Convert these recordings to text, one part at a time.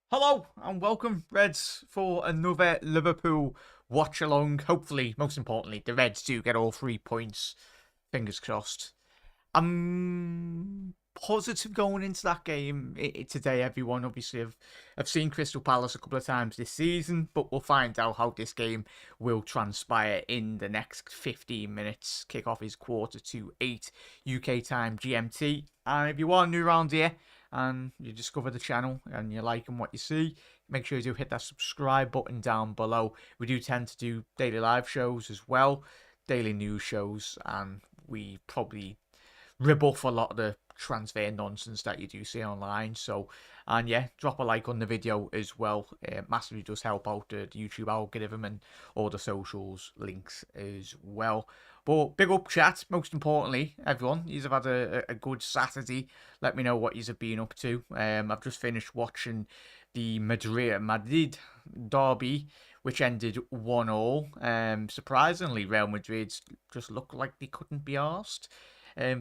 Hello and welcome, Reds, for another Liverpool watch along. Hopefully, most importantly, the Reds do get all 3 points. Fingers crossed. I'm positive going into that game today, everyone. Obviously, I've seen Crystal Palace a couple of times this season, but we'll find out how this game will transpire in the next 15 minutes. Kickoff is 7:45 UK time GMT. And if you are new around here and you discover the channel and you're liking what you see, make sure you do hit that subscribe button down below. We do tend to do daily live shows as well, daily news shows, and we probably rebuff a lot of the transfer nonsense that you do see online. So, and yeah, drop a like on the video as well. It massively does help out the YouTube algorithm and all the socials links as well. But big up chat, most importantly, everyone. You've had a good Saturday. Let me know what you've been up to. I've just finished watching the Madrid derby, which ended 1-1. Surprisingly, Real Madrid just looked like they couldn't be arsed.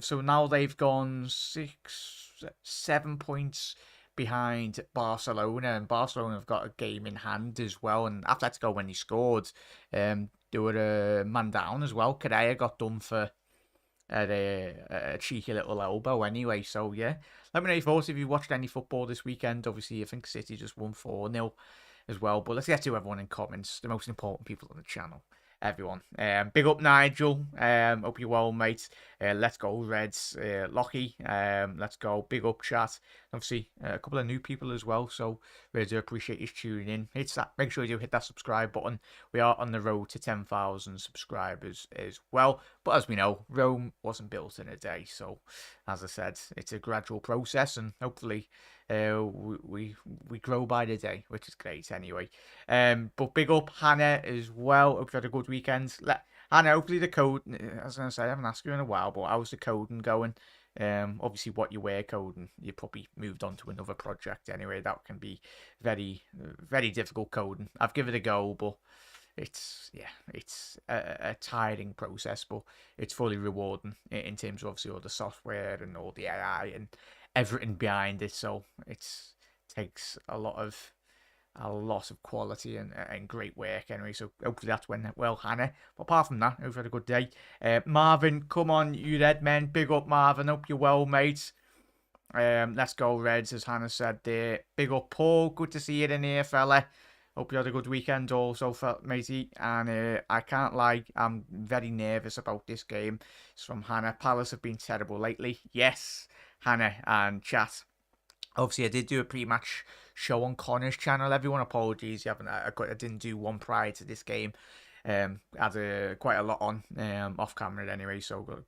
So now they've gone 7 points behind Barcelona, and Barcelona have got a game in hand as well. And Atletico, when he scored, they were a man down as well. Correa got done for a cheeky little elbow anyway. So yeah, let me know your thoughts if you watched any football this weekend. Obviously, I think City just won 4-0 as well. But let's get to everyone in comments, the most important people on the channel. Everyone. Big up Nigel. Hope you're well, mate. Let's go, Reds. Lockie. Let's go. Big up chat. Obviously, a couple of new people as well. So really do appreciate you tuning in. Make sure you do hit that subscribe button. We are on the road to 10,000 subscribers as well. But as we know, Rome wasn't built in a day. So as I said, it's a gradual process, and hopefully we grow by the day, which is great anyway. But big up Hannah as well. Hope you had a good weekend. Hannah, hopefully the code, I was going to say, I haven't asked you in a while, but how's the coding going? Obviously what you were coding, you probably moved on to another project anyway. That can be very, very difficult coding. I've given it a go, but it's a tiring process, but it's fully rewarding in terms of obviously all the software and all the AI and everything behind it. So it takes a lot of quality and great work anyway. So hopefully that's went well, Hannah. But apart from that, hope you had a good day. Marvin, come on, you Red men. Big up, Marvin. Hope you're well, mate. Let's go, Reds, as Hannah said there. Big up, Paul. Good to see you in here, fella. Hope you had a good weekend also, matey. And I can't lie, I'm very nervous about this game. It's from Hannah. Palace have been terrible lately. Yes, Hannah and chat. Obviously, I did do a pre-match show on Connor's channel. Everyone, apologies, I didn't do one prior to this game. Had quite a lot on off camera anyway, so got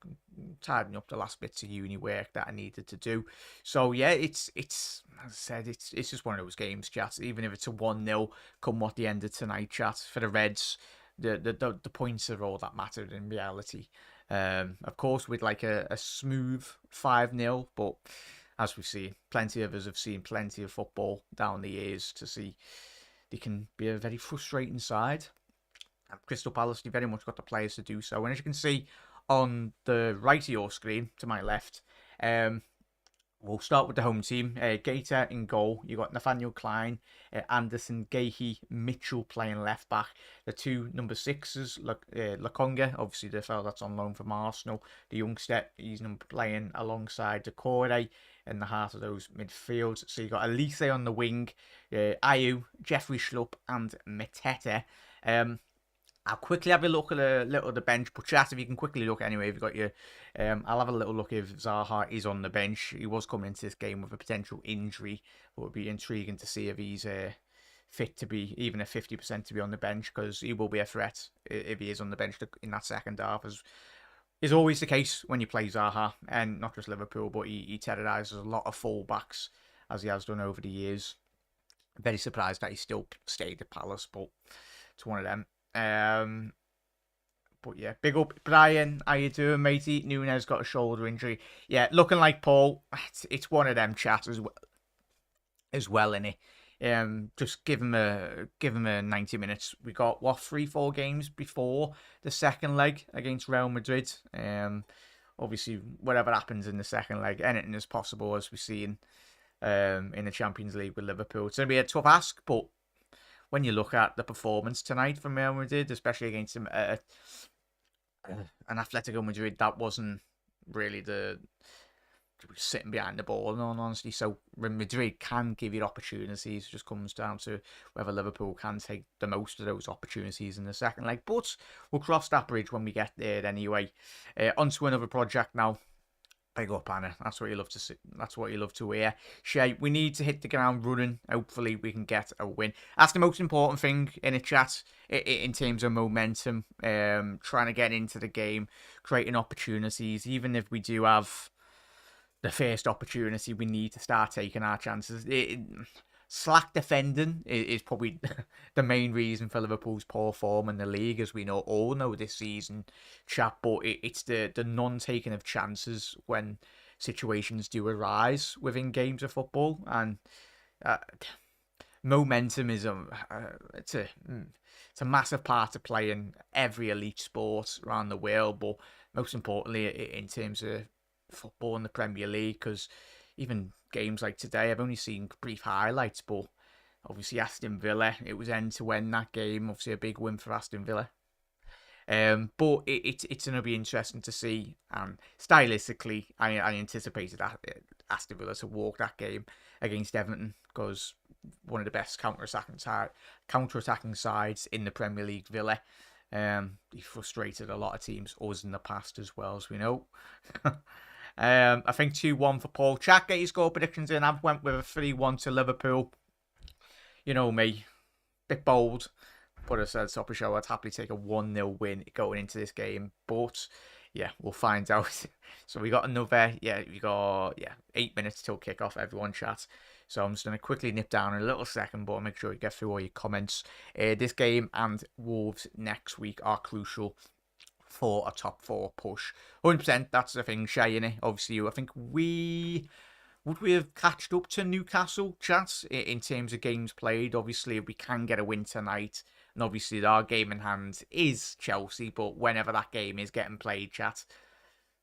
tidying up the last bits of uni work that I needed to do. So yeah, it's as I said, it's just one of those games, chat. Even if it's a 1-0 come what the end of tonight, chat, for the Reds, the points are all that mattered in reality. Of course, with like a smooth 5-0, but as we see, plenty of us have seen plenty of football down the years to see they can be a very frustrating side. And Crystal Palace, you very much got the players to do so. And as you can see on the right of your screen, to my left, we'll start with the home team. Gator in goal. You got Nathaniel Klein, Anderson, Gahey, Mitchell playing left back. The two number sixes, Lakonga, obviously the fellow that's on loan from Arsenal. The youngster, he's playing alongside Decore in the heart of those midfields. So you got Elise on the wing, Ayew, Jeffrey Schlupp, and Mateta. I'll quickly have a look at a little of the bench, but chat, if you can quickly look anyway, if you've got your, I'll have a little look if Zaha is on the bench. He was coming into this game with a potential injury, but it would be intriguing to see if he's fit to be even a 50% to be on the bench, because he will be a threat if he is on the bench in that second half, as is always the case when you play Zaha, and not just Liverpool, but he terrorises a lot of full-backs, as he has done over the years. Very surprised that he still stayed at Palace, but it's one of them. But yeah, big up Brian. How you doing, matey? Nunes got a shoulder injury. Yeah, looking like Paul. It's one of them chats as well, innit? Just give him a 90 minutes. We got 3-4 games before the second leg against Real Madrid. Obviously, whatever happens in the second leg, anything is possible, as we've seen in the Champions League with Liverpool. It's going to be a tough ask, but when you look at the performance tonight from Real Madrid, especially against an Atletico Madrid that wasn't really the sitting behind the ball, in all honesty. So Madrid can give you opportunities. It just comes down to whether Liverpool can take the most of those opportunities in the second leg. But we'll cross that bridge when we get there anyway. On to another project now. Big up, Anna. That's what you love to see. That's what you love to hear. Shay, we need to hit the ground running. Hopefully, we can get a win. That's the most important thing in a chat in terms of momentum. Trying to get into the game, creating opportunities. Even if we do have the first opportunity, we need to start taking our chances. Slack defending is probably the main reason for Liverpool's poor form in the league, as we all know this season, chap. But it's the non-taking of chances when situations do arise within games of football, and momentum is it's a massive part to play in every elite sport around the world. But most importantly, in terms of football in the Premier League, because even games like today, I've only seen brief highlights, but obviously Aston Villa, it was end to end that game. Obviously a big win for Aston Villa. But it's going to be interesting to see. Stylistically, I anticipated Aston Villa to walk that game against Everton, because one of the best counter-attacking sides in the Premier League, Villa. He frustrated a lot of teams, us in the past as well, as we know. I think 2-1 for Paul. Chat, get your score predictions in. I've went with a 3-1 to Liverpool. You know me, bit bold, but as I said, top of show, I'd happily take a 1-0 win going into this game. But yeah, we'll find out. So we got another, 8 minutes till kickoff. Everyone chat. So I'm just going to quickly nip down in a little second, but I'll make sure you get through all your comments. This game and Wolves next week are crucial for a top 4 push. 100%, that's the thing, Shay, innit? Obviously, I think would we have catched up to Newcastle, chat, in terms of games played? Obviously, we can get a win tonight, and obviously our game in hand is Chelsea, but whenever that game is getting played, chat,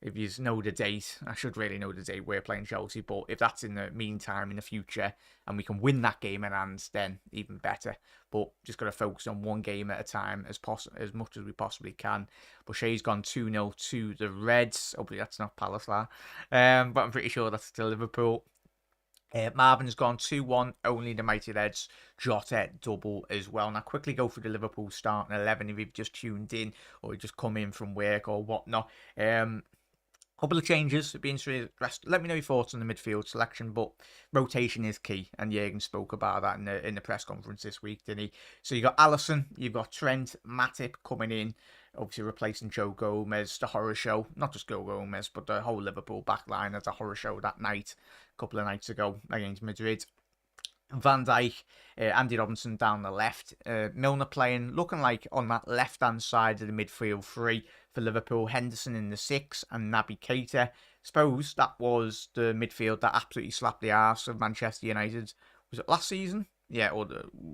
if you know the date, I should really know the date we're playing Chelsea, but if that's in the meantime, in the future, and we can win that game in hand, then even better. But just got to focus on one game at a time as much as we possibly can. But Shay's gone 2-0 to the Reds. Hopefully that's not Palace, but I'm pretty sure that's still Liverpool. Marvin's gone 2-1, only the mighty Reds. Jota double as well. Now quickly go through the Liverpool starting 11 if you've just tuned in or you just come in from work or whatnot. Couple of changes. It'd be interesting. Let me know your thoughts on the midfield selection, but rotation is key, and Jürgen spoke about that in the press conference this week, didn't he? So you got Alisson, you've got Trent, Matip coming in, obviously replacing Joe Gomez, the horror show. Not just Joe Gomez, but the whole Liverpool backline as a horror show that night, a couple of nights ago against Madrid. Van Dijk, Andy Robinson down the left. Milner playing, looking like on that left-hand side of the midfield three for Liverpool. Henderson in the 6 and Naby Keita. Suppose that was the midfield that absolutely slapped the arse of Manchester United. Was it last season? Yeah, or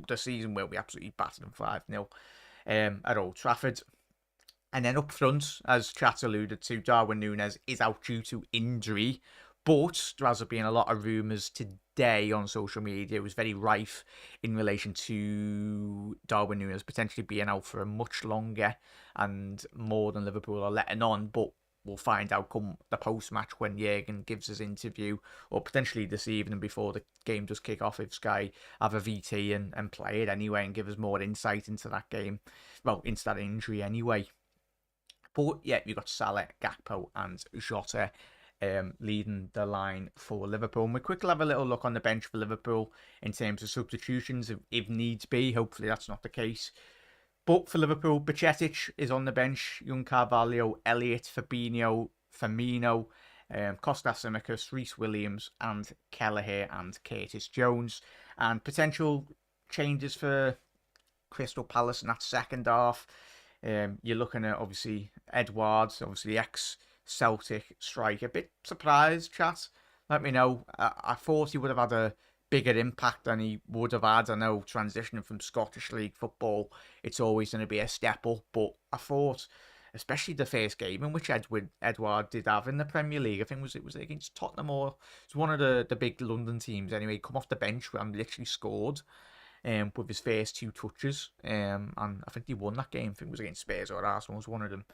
the season where we absolutely battered them 5-0 at Old Trafford. And then up front, as Chat alluded to, Darwin Núñez is out due to injury. But there has been a lot of rumours today on social media. It was very rife in relation to Darwin Núñez potentially being out for a much longer and more than Liverpool are letting on. But we'll find out come the post-match when Jürgen gives his interview, or potentially this evening before the game does kick off if Sky have a VT and play it anyway and give us more insight into that game. Well, into that injury anyway. But yeah, you've got Salah, Gakpo and Jota leading the line for Liverpool. And we quickly have a little look on the bench for Liverpool in terms of substitutions if needs be. Hopefully that's not the case. But for Liverpool, Bajcetic is on the bench. Young Carvalho, Elliott, Fabinho, Firmino, Kostas Tsimikas, Reece Williams and Kelleher and Curtis Jones. And potential changes for Crystal Palace in that second half. You're looking at obviously Edwards, obviously the ex-Celtic striker. A bit surprised, chat. Let me know. I thought he would have had a bigger impact than he would have had. I know transitioning from Scottish League football, it's always going to be a step up, but I thought especially the first game in which Edward did have in the Premier League. I think it was against Tottenham, or it was one of the big London teams. Anyway, come off the bench and literally scored with his first 2 touches. And I think he won that game. I think it was against Spurs or Arsenal. Was one of them.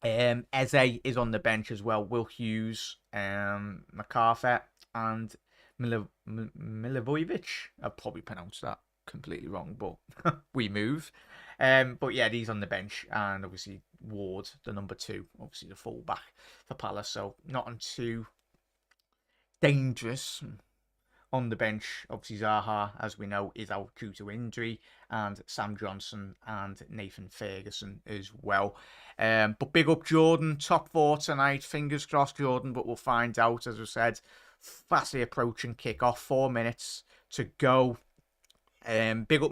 Eze is on the bench as well. Will Hughes, MacArthur, and Milivojevic. I'll probably pronounce that completely wrong, but we move. But yeah, he's on the bench, and obviously Ward, the number 2, obviously the fullback for Palace. So not on too dangerous. On the bench, obviously Zaha, as we know, is out due to injury, and Sam Johnson and Nathan Ferguson as well. But big up Jordan, top 4 tonight. Fingers crossed, Jordan, but we'll find out. As I said, fastly approaching kick-off, 4 minutes to go. Big up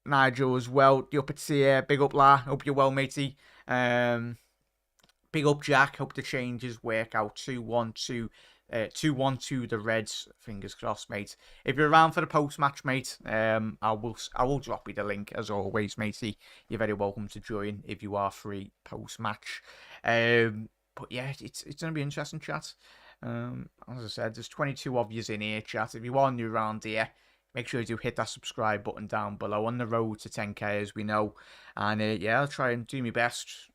Nigel as well. The upper tier, big up La. Hope you're well, matey. Big up Jack. Hope the changes work out. 2-1 to the Reds. Fingers crossed, mate. If you're around for the post-match, mate, I will drop you the link as always, matey. You're very welcome to join if you are free post-match. But yeah, it's gonna be interesting, chat. As I said, there's 22 of yous in here, chat. If you are new around here, make sure you do hit that subscribe button down below. On the road to 10k, as we know. And yeah, I'll try and do my best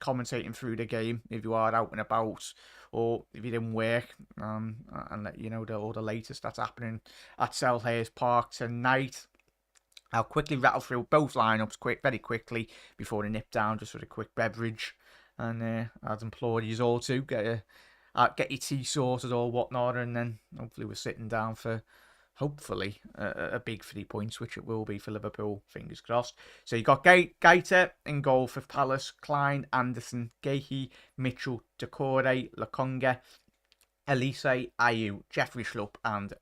commentating through the game if you are out and about, or if you didn't work, and let you know all the latest that's happening at Selhurst Park tonight. I'll quickly rattle through both lineups very quickly before I nip down just for a quick beverage. And I'd implore you all to get your tea sorted or whatnot, and then hopefully we're sitting down for hopefully a big 3 points, which it will be for Liverpool, fingers crossed. So you got Gaeta in goal for Palace, Klein, Anderson, Gehi, Mitchell, Decore, Lokonga, Elise, Ayew, Jeffrey Schlupp, and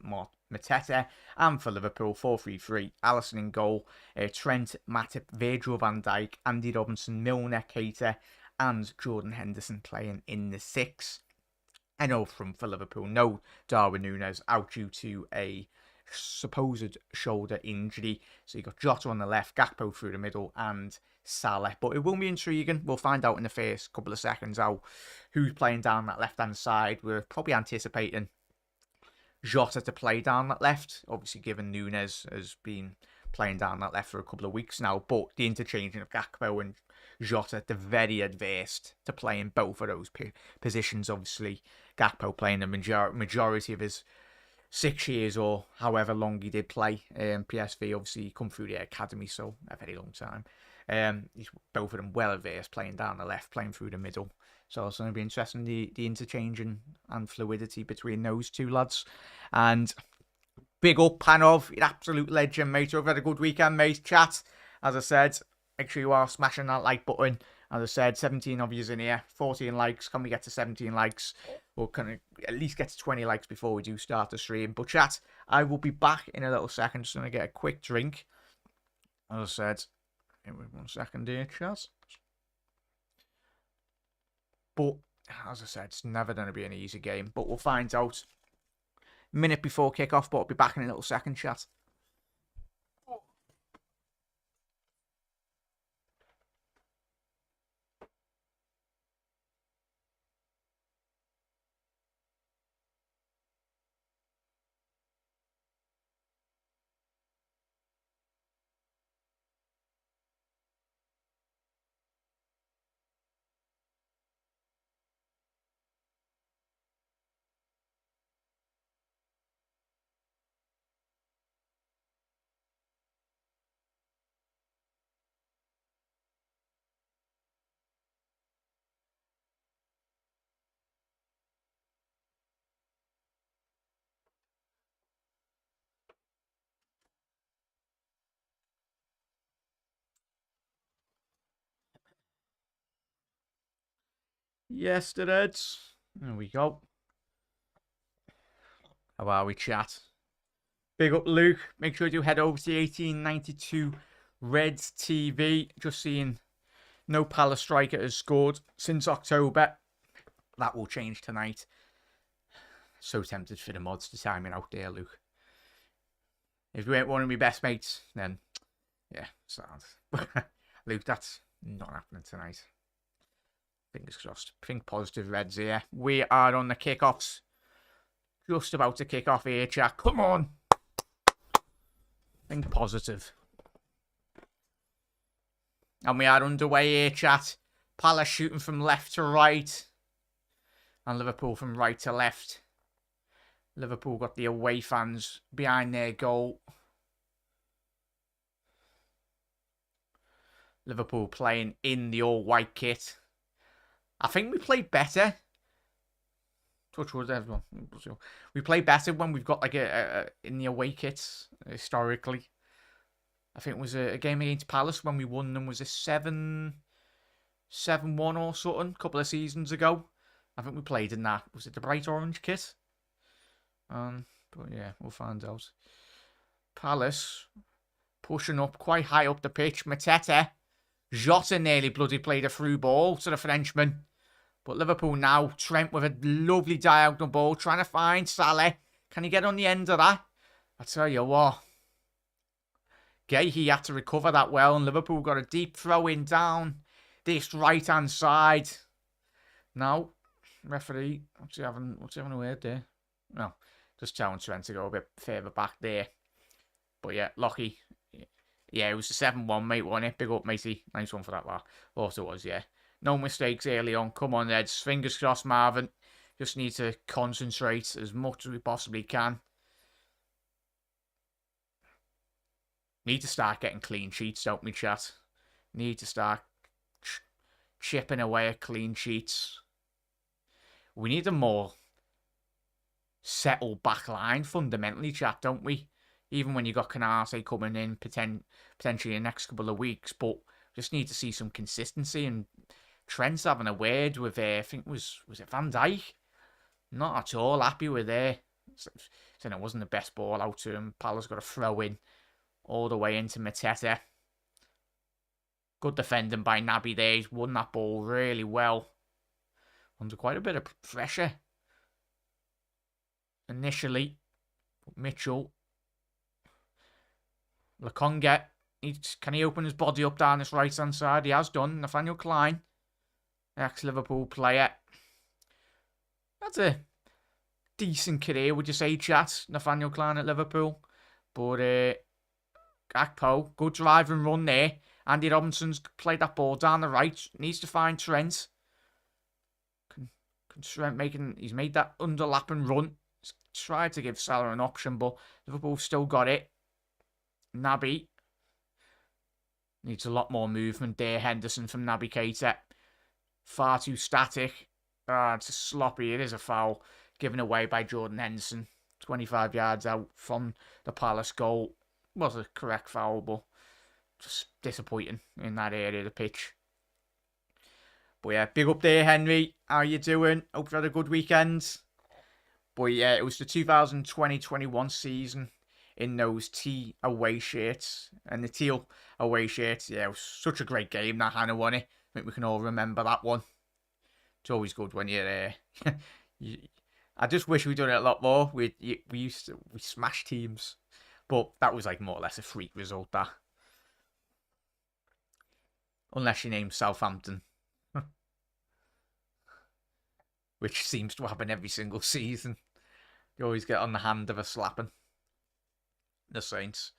Mateta. And for Liverpool, 4-3-3, Alisson in goal, Trent, Matip, Virgil van Dijk, Andy Robinson, Milner, Keita, and Jordan Henderson playing in the 6. I know for Liverpool, no Darwin Núñez out due to a supposed shoulder injury. So you got Jota on the left, Gakpo through the middle, and Salah. But it will be intriguing. We'll find out in the first couple of seconds who's playing down that left-hand side. We're probably anticipating Jota to play down that left. Obviously, given Núñez has been playing down that left for a couple of weeks now. But the interchanging of Gakpo and Jota, they're very adverse to playing both of those positions. Obviously, Gakpo playing the majority of his 6 years or however long he did play. PSV, obviously, he come through the academy, so a very long time. Both of them well adverse playing down the left, playing through the middle. So it's going to be interesting, the interchanging and fluidity between those two lads. And big up Panov, an absolute legend, mate. Hope you had a good weekend, mate. Chat, as I said, make sure you are smashing that like button. As I said, 17 of yous in here, 14 likes. Can we get to 17 likes? Or can we at least get to 20 likes before we do start the stream? But chat, I will be back in a little second. Just going to get a quick drink. As I said, 1 second here, chat. But, as I said, it's never going to be an easy game. But we'll find out minute before kickoff. But I'll be back in a little second, chat. Yes, the Reds. There we go. How are we, chat? Big up, Luke. Make sure you head over to the 1892 Reds TV. Just seeing no Palace striker has scored since October. That will change tonight. So tempted for the mods to time it out there, Luke. If you ain't one of my best mates, then yeah, sad. Luke, that's not happening tonight. Fingers crossed. Think positive, Reds here. We are on the kickoffs. Just about to kick off here, chat. Come on. Think positive. And we are underway here, chat. Palace shooting from left to right. And Liverpool from right to left. Liverpool got the away fans behind their goal. Liverpool playing in the all-white kit. I think we played better. Touch wood, everyone. We play better when we've got like in the away kits historically. I think it was a game against Palace when we won them. Was it 7-1 or something? A couple of seasons ago. I think we played in that. Was it the bright orange kit? But yeah, we'll find out. Palace pushing up quite high up the pitch. Mateta. Jota nearly bloody played a through ball to the Frenchman. But Liverpool now, Trent with a lovely diagonal ball, trying to find Salah. Can he get on the end of that? I tell you what. He had to recover that well, and Liverpool got a deep throw in down this right-hand side. Now, referee, what's he having a word there? No, just telling Trent to go a bit further back there. But yeah, Lockie. Yeah, it was the 7-1, mate, wasn't it? Big up, matey. Nice one for that, lad. Thought it was, yeah. No mistakes early on. Come on, Reds. Fingers crossed, Marvin. Just need to concentrate as much as we possibly can. Need to start getting clean sheets, don't we, chat? Need to start chipping away at clean sheets. We need a more settled back line, fundamentally, chat, don't we? Even when you got Canate coming in potentially in the next couple of weeks, but just need to see some consistency. And Trent's having a word with, I think was it Van Dijk? Not at all happy with saying it wasn't the best ball out to him. Palace got a throw in all the way into Mateta. Good defending by Naby there. He's won that ball really well. Under quite a bit of pressure initially. Mitchell. Lokonga, can he open his body up down this right-hand side? He has done. Nathaniel Klein, ex-Liverpool player. That's a decent career, would you say, chat? Nathaniel Klein at Liverpool. But Gakpo, good drive and run there. Andy Robinson's played that ball down the right. Needs to find Trent. Can Trent he's made that underlapping run. He's tried to give Salah an option, but Liverpool still got it. Naby needs a lot more movement there. Henderson from Naby Keita. Far too static. It's a sloppy. It is a foul given away by Jordan Henderson. 25 yards out from the Palace goal. Was a correct foul, but just disappointing in that area of the pitch. But yeah, big up there, Henry. How you doing? Hope you had a good weekend. But yeah, it was the 2020-21 season in those T away shirts. And the teal away shirts, yeah, it was such a great game, that Hannah won it. I think we can all remember that one. It's always good when you're there. I just wish we'd done it a lot more. We smashed teams. But that was like more or less a freak result, that. Unless you name Southampton. Which seems to happen every single season. You always get on the hand of a slapping. The Saints.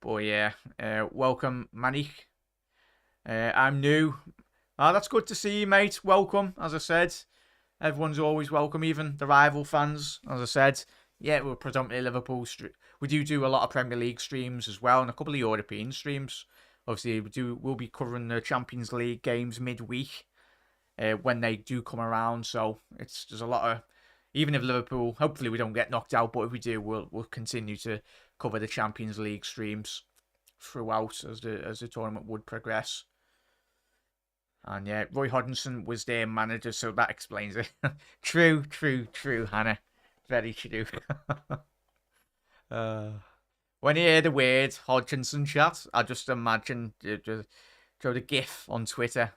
But yeah, welcome, Manik. I'm new. That's good to see you, mate. Welcome, as I said. Everyone's always welcome, even the rival fans, as I said. Yeah, we're predominantly Liverpool. We do a lot of Premier League streams as well, and a couple of European streams. Obviously, we'll be covering the Champions League games midweek when they do come around. So there's a lot of, even if Liverpool, hopefully we don't get knocked out, but if we do, we'll continue to cover the Champions League streams throughout as the tournament would progress. And yeah, Roy Hodgson was their manager, so that explains it. True, Hannah. Very true. When you hear the word Hodgson chat, I just imagine the GIF on Twitter.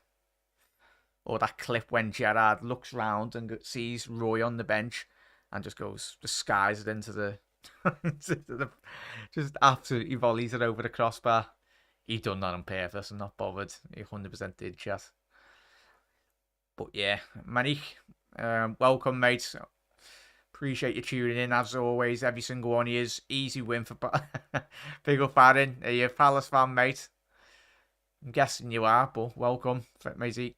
Or that clip when Gerrard looks round and sees Roy on the bench and just skies it into the just absolutely volleys it over the crossbar. He done that on purpose. I'm not bothered. He 100% did, chat. But yeah, Manik, welcome, mate. Appreciate you tuning in as always. Every single one of you is easy win for big up Aaron. Are you a Palace fan, mate? I'm guessing you are, but welcome, matey.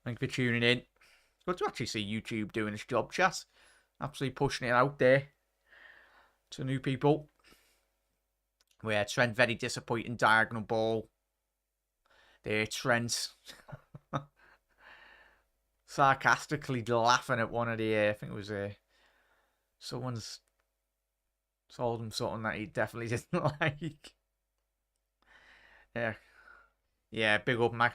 Thank you for tuning in. It's good to actually see YouTube doing its job, chat. Absolutely pushing it out there to new people. Where Trent, very disappointing diagonal ball. There, Trent. Sarcastically laughing at one of the, I think it was someone's told him something that he definitely didn't like. Yeah, big up Marik.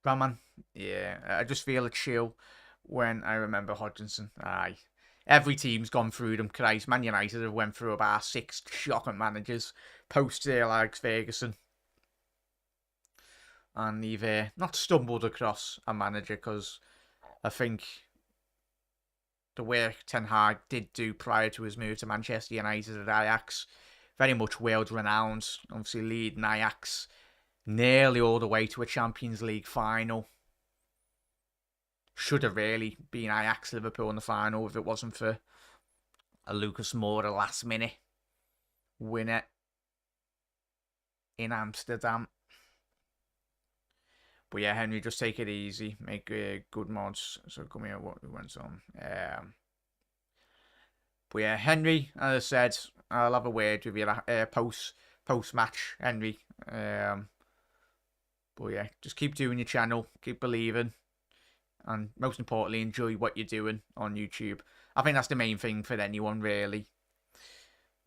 Brahman. Yeah, I just feel a chill when I remember Hodgkinson. Aye. Every team's gone through them. Christ, Man United have went through about 6 shocking managers post Alex Ferguson. And they've not stumbled across a manager because I think the work Ten Hag did do prior to his move to Manchester United at Ajax, very much world renowned, obviously leading Ajax nearly all the way to a Champions League final. Should have really been Ajax Liverpool in the final if it wasn't for a Lucas Moura last minute winner in Amsterdam. But yeah, Henry, just take it easy. Make good mods. So come here, what went on. But yeah, Henry, as I said, I'll have a word with you post match, Henry. But yeah, just keep doing your channel, keep believing, and most importantly, enjoy what you're doing on YouTube. I think that's the main thing for anyone, really.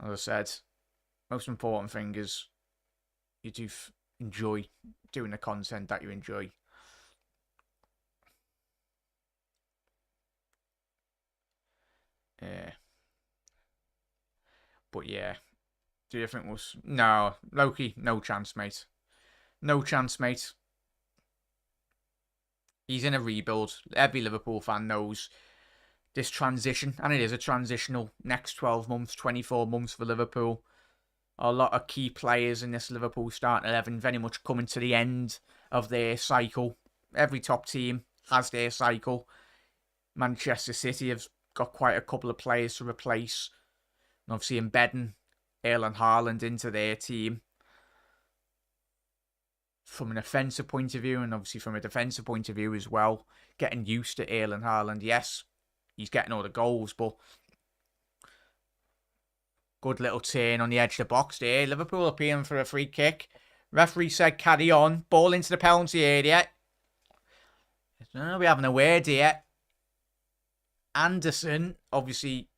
As I said, most important thing is you do enjoy doing the content that you enjoy. But yeah, do you think was no Loki? No chance, mate. No chance, mate. He's in a rebuild. Every Liverpool fan knows this transition, and it is a transitional next 12 months, 24 months for Liverpool. A lot of key players in this Liverpool starting 11 very much coming to the end of their cycle. Every top team has their cycle. Manchester City have got quite a couple of players to replace. And obviously embedding Erling Haaland into their team from an offensive point of view and obviously from a defensive point of view as well. Getting used to Erling Haaland. Yes, he's getting all the goals, but good little turn on the edge of the box there. Liverpool appealing for a free kick. Referee said carry on. Ball into the penalty area. We're having a word here. Anderson, obviously,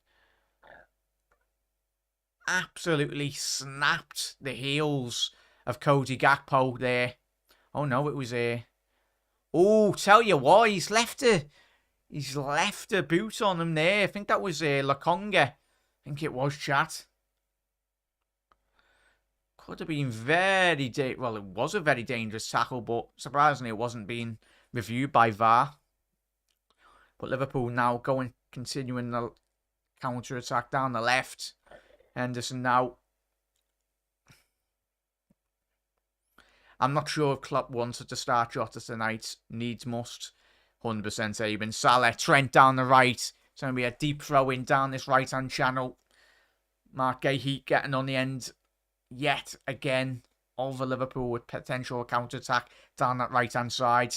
absolutely snapped the heels of Cody Gakpo there. Oh no, it was a. Oh, tell you what, he's left a boot on him there. I think that was Lokonga. I think it was, chat. Could have been well, it was a very dangerous tackle, but surprisingly, it wasn't being reviewed by VAR. But Liverpool now continuing the counter attack down the left. Henderson now. I'm not sure if Klopp wanted to start Jota tonight. Needs must. 100% Aben. Salah, Trent down the right. It's going to be a deep throw in down this right-hand channel. Mark Gahey getting on the end yet again over Liverpool with potential counter-attack down that right-hand side.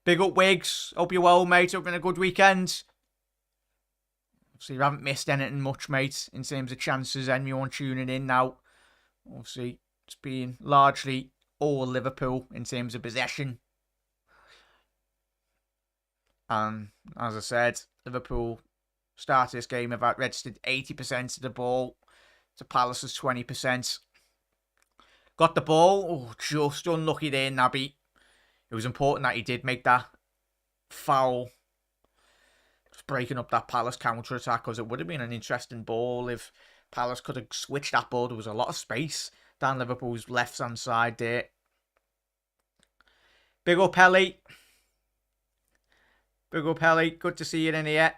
Big up, Wiggs. Hope you're well, mate. Hope you're having a good weekend. So you haven't missed anything much, mate, in terms of chances. Anyone tuning in now. Obviously, it's been largely all Liverpool in terms of possession. And as I said, Liverpool started this game about registered 80% of the ball to Palace's 20%. Got the ball. Oh, just unlucky there, Naby. It was important that he did make that foul. Just breaking up that Palace counter-attack, because it would have been an interesting ball if Palace could have switched that ball. There was a lot of space down Liverpool's left-hand side there. Big up, Ellie. Big up, Helly. Good to see you in here.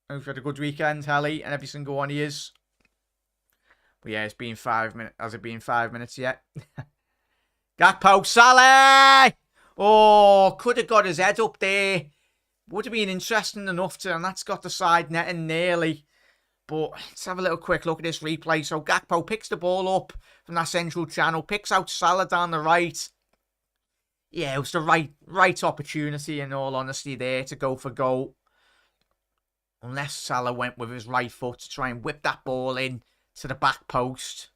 Hope you had a good weekend, Helly, and every single one of yous. But yeah, it's been 5 minutes. Has it been 5 minutes yet? Gakpo, Salah! Oh, could have got his head up there. Would have been interesting enough to, and that's got the side netting nearly. But let's have a little quick look at this replay. So Gakpo picks the ball up from that central channel, picks out Salah down the right. Yeah, it was the right opportunity, in all honesty, there to go for goal. Unless Salah went with his right foot to try and whip that ball in to the back post.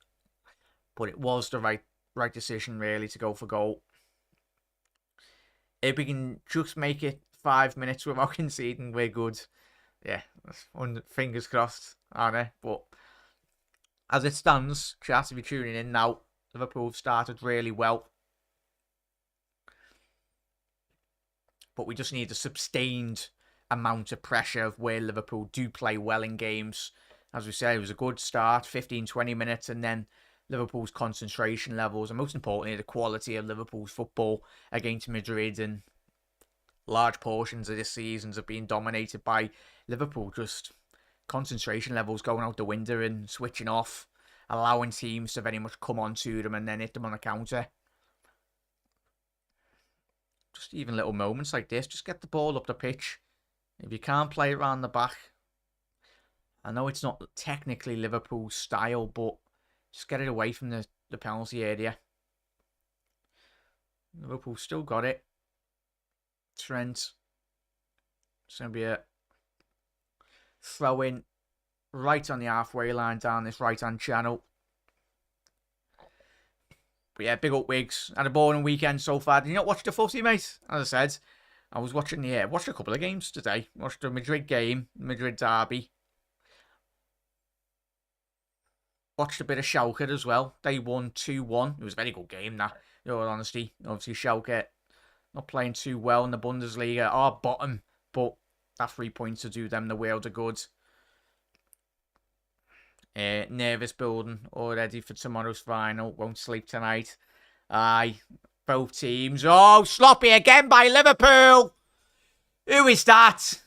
But it was the right decision, really, to go for goal. If we can just make it 5 minutes without conceding, we're good. Yeah, fingers crossed, aren't they? But as it stands, chat, if you're tuning in now, Liverpool have started really well. But we just need a sustained amount of pressure of where Liverpool do play well in games. As we say, it was a good start, 15-20 minutes, and then Liverpool's concentration levels, and most importantly, the quality of Liverpool's football against Madrid, and large portions of this season have been dominated by Liverpool. Just concentration levels going out the window and switching off, allowing teams to very much come onto them and then hit them on a counter. Just even little moments like this, just get the ball up the pitch. If you can't play it around the back, I know it's not technically Liverpool's style, but just get it away from the penalty area. Liverpool still got it. Trent. It's going to be a throw in right on the halfway line down this right-hand channel. But yeah, big up Wigs. Had a boring weekend so far. Did you not watch the footy, mate? As I said, I was watching watched a couple of games today. Watched the Madrid game, Madrid derby. Watched a bit of Schalke as well. They won 2-1. It was a very good game, that. In all honesty. Obviously, Schalke not playing too well in the Bundesliga. Are bottom, but that 3 points to do them the world of good. Nervous building already for tomorrow's final. Won't sleep tonight. Aye. Both teams. Oh, sloppy again by Liverpool. Who is that?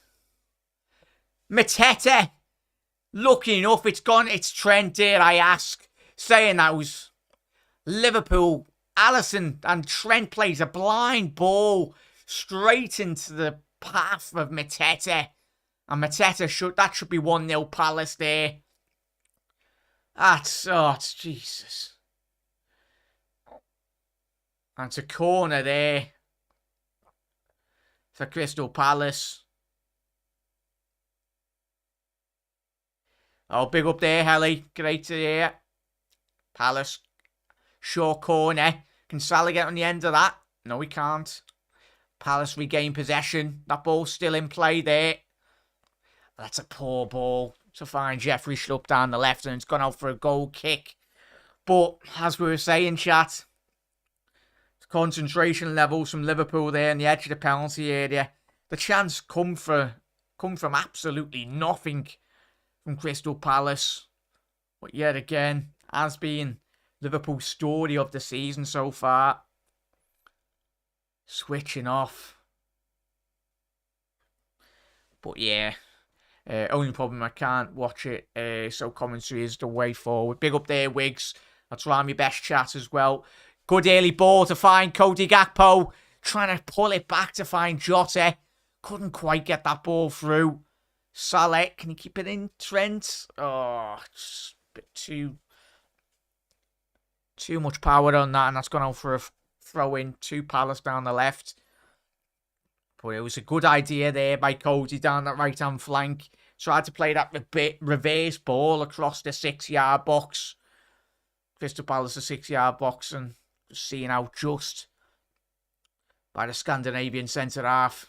Mateta. Lucky enough, it's gone. It's Trent, dare I ask. Saying that was Liverpool. Alisson and Trent plays a blind ball straight into the path of Mateta. And Mateta should be 1-0 Palace there. It's Jesus. And it's a corner there for Crystal Palace. Oh, big up there, Helly. Great to hear. Palace. Short corner. Can Salah get on the end of that? No, he can't. Palace regain possession. That ball's still in play there. That's a poor ball to find Jeffrey Schlupp down the left, and it's gone out for a goal kick. But, as we were saying, chat, concentration levels from Liverpool there on the edge of the penalty area. The chance come from absolutely nothing from Crystal Palace. But yet again, has been Liverpool's story of the season so far. Switching off. But yeah, only problem I can't watch it, so commentary is the way forward. Big up there, Wigs. I'll try my best chat as well. Good early ball to find Cody Gakpo. Trying to pull it back to find Jota. Couldn't quite get that ball through. Salah, can he keep it in? Trent? Oh, it's a bit too much power on that, and that's gone out for a throw in to Palace down the left. But it was a good idea there by Cody down that right-hand flank. Tried to play that reverse ball across the 6-yard box. Crystal Palace, the 6-yard box, and just seeing out just by the Scandinavian centre-half.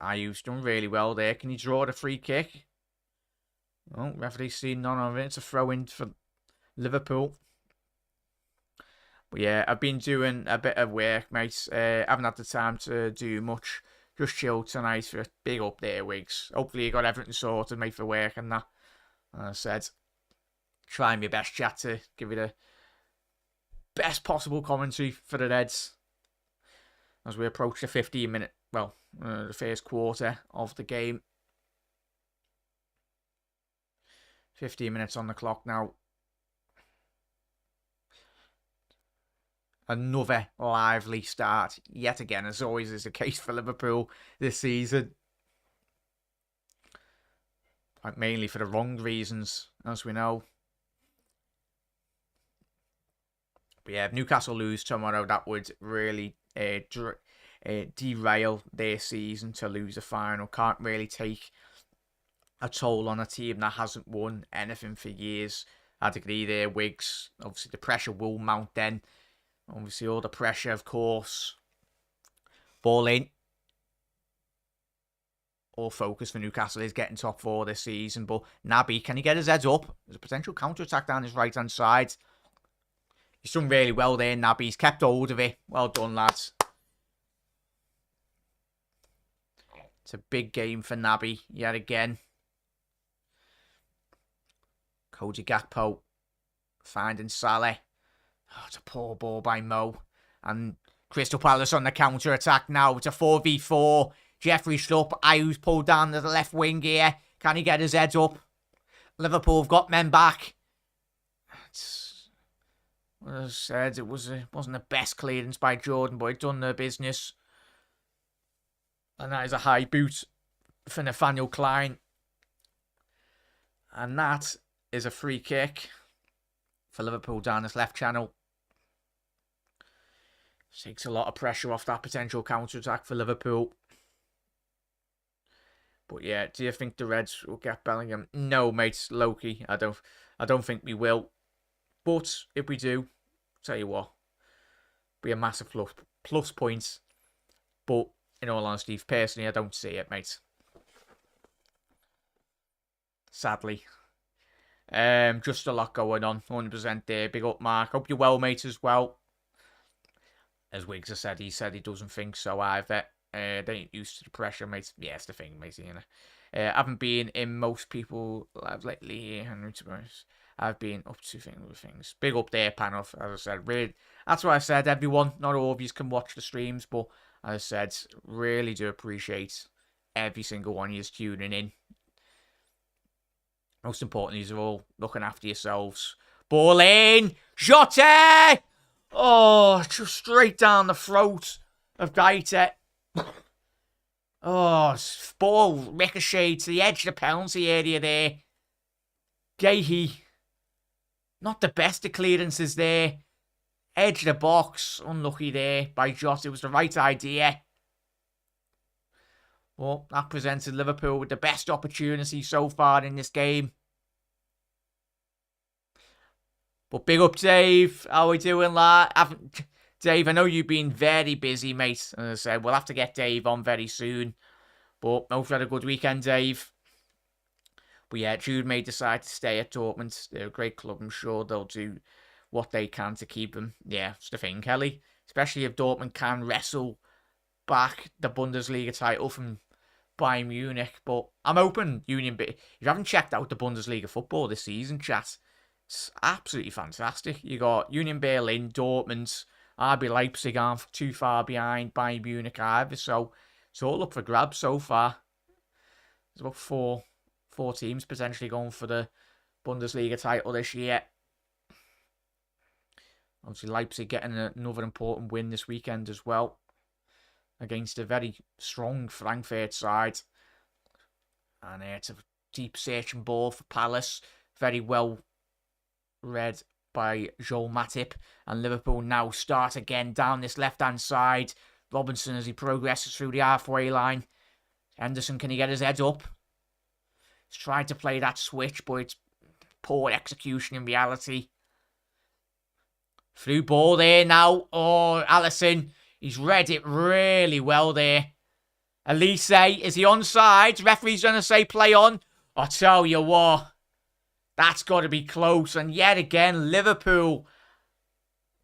Ayew's done really well there. Can he draw the free kick? Oh, referee's seen none of it. It's a throw-in for Liverpool. But yeah, I've been doing a bit of work, mate. Haven't had the time to do much. Just chilled tonight for a big up there, Wigs. Hopefully you got everything sorted, mate, for work and that. As I said, trying my best chat to give it best possible commentary for the Reds as we approach the 15-minute, the first quarter of the game. 15 minutes on the clock now. Another lively start, yet again, as always is the case for Liverpool this season. Mainly for the wrong reasons, as we know. But yeah, if Newcastle lose tomorrow, that would really derail their season to lose a final. Can't really take a toll on a team that hasn't won anything for years. I'd agree there, Wiggs. Obviously, the pressure will mount then. Obviously, all the pressure, of course. Ball in. All focus for Newcastle is getting top 4 this season. But Naby, can he get his heads up? There's a potential counter-attack down his right-hand side. He's done really well there, Naby. He's kept hold of it. Well done, lads. It's a big game for Naby yet again. Cody Gakpo finding Salah. Oh, it's a poor ball by Mo. And Crystal Palace on the counter-attack now. It's a 4v4. Jeffrey Schlupp. Ayew's pulled down to the left wing here. Can he get his head up? Liverpool have got men back. As I said, it wasn't the best clearance by Jordan, but it done their business. And that is a high boot for Nathaniel Klein. And that is a free kick for Liverpool down this left channel. Takes a lot of pressure off that potential counter-attack for Liverpool. But yeah, do you think the Reds will get Bellingham? No, mate, Loki. I don't think we will. But if we do, tell you what, be a massive plus points. But in all honesty, personally, I don't see it, mate. Sadly. Just a lot going on. 100% there. Big up, Mark. Hope you're well, mate, as well. As Wiggs has said, he doesn't think so either. They ain't used to the pressure, mate. Yeah, it's the thing, mate. You know. Haven't been in most people lives lately. Henry, to be honest. I've been up to things. Big up there, panel. As I said, really, that's what I said. Everyone, not all of you can watch the streams, but as I said, really do appreciate every single one of you tuning in. Most importantly, you're all looking after yourselves. Ball in, Jota! Oh, just straight down the throat of Gaeta. Oh, ball ricocheted to the edge of the penalty area there. Gahey. Not the best of clearances there. Edge of the box. Unlucky there by Jota. It was the right idea. Well, that presented Liverpool with the best opportunity so far in this game. But big up, Dave. How are we doing, lad? Dave, I know you've been very busy, mate. As I said, we'll have to get Dave on very soon. But hope you had a good weekend, Dave. But yeah, Jude may decide to stay at Dortmund. They're a great club. I'm sure they'll do what they can to keep him. Yeah, it's the thing, Kelly. Especially if Dortmund can wrestle back the Bundesliga title from Bayern Munich. But I'm hoping Union... If you haven't checked out the Bundesliga football this season, chat, it's absolutely fantastic. You got Union Berlin, Dortmund, RB Leipzig aren't too far behind Bayern Munich either. So it's all up for grabs so far. There's about four teams potentially going for the Bundesliga title this year. Obviously, Leipzig getting another important win this weekend as well against a very strong Frankfurt side. And it's a deep searching ball for Palace. Very well read by Joel Matip. And Liverpool now start again down this left-hand side. Robinson as he progresses through the halfway line. Henderson, can he get his head up? He's tried to play that switch, but it's poor execution in reality. Through ball there now. Oh, Alisson. He's read it really well there. Elise, is he onside? Referee's going to say play on. I tell you what. That's got to be close. And yet again, Liverpool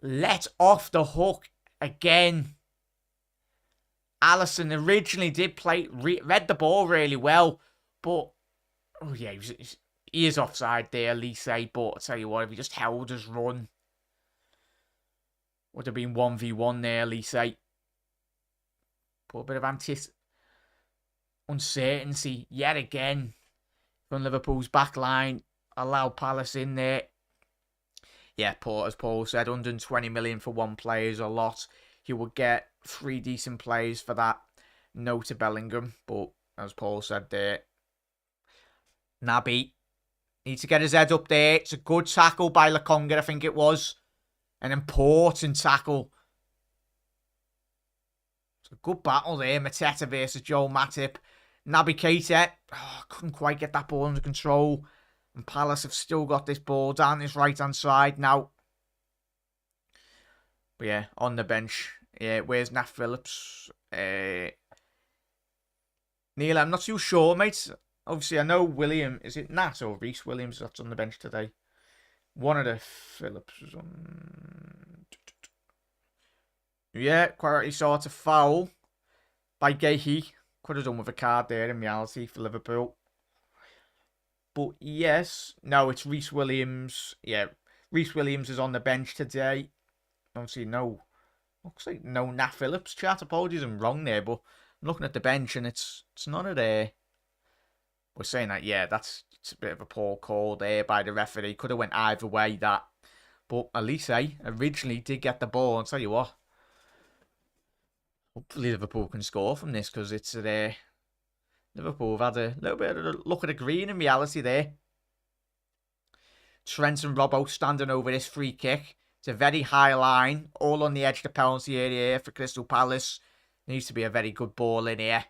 let off the hook again. Alisson originally did read the ball really well. But, oh yeah, he is offside there, Elise. But I tell you what, if he just held his run. Would have been 1v1 there, Lise. Put a bit of uncertainty yet again from Liverpool's back line. Allow Palace in there. Yeah, as Paul said, 120 million for one player is a lot. You would get 3 decent players for that. No to Bellingham, but as Paul said there, Naby needs to get his head up there. It's a good tackle by Lokonga, I think it was. An important tackle. It's a good battle there. Mateta versus Joel Matip. Naby Keita. Couldn't quite get that ball under control. And Palace have still got this ball down this right-hand side now. But yeah, on the bench. Yeah, where's Nat Phillips? Neil, I'm not too sure, mate. Obviously, I know William. Is it Nat or Reece Williams that's on the bench today? One of the Phillips was on. Yeah, quite rightly saw it's a foul by Gehi. Could have done with a card there in reality for Liverpool. But yes, no, it's Reece Williams. Yeah, Reece Williams is on the bench today. Obviously, looks like no Nat Phillips. Chat, apologies, I'm wrong there, but I'm looking at the bench and it's none of there. We're saying that, yeah, it's a bit of a poor call there by the referee. Could have went either way, that. But Elise originally did get the ball. I'll tell you what. Hopefully Liverpool can score from this because it's Liverpool have had a little bit of a look at the green in reality there. Trent and Robbo standing over this free kick. It's a very high line, all on the edge of the penalty area for Crystal Palace. Needs to be a very good ball in here.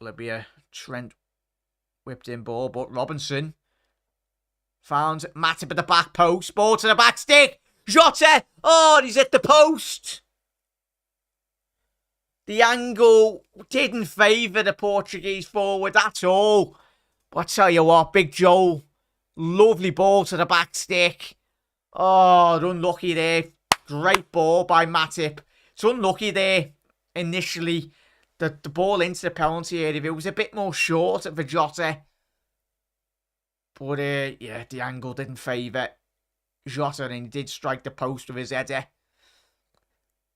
Will it be a Trent whipped in ball? But Robinson found Matip at the back post. Ball to the back stick. Jota. Oh, he's at the post. The angle didn't favour the Portuguese forward at all. But I tell you what, Big Joel. Lovely ball to the back stick. Oh, unlucky there. Great ball by Matip. It's unlucky there initially. The ball into the penalty area. It was a bit more short for Jota. But yeah, the angle didn't favour Jota and he did strike the post with his header.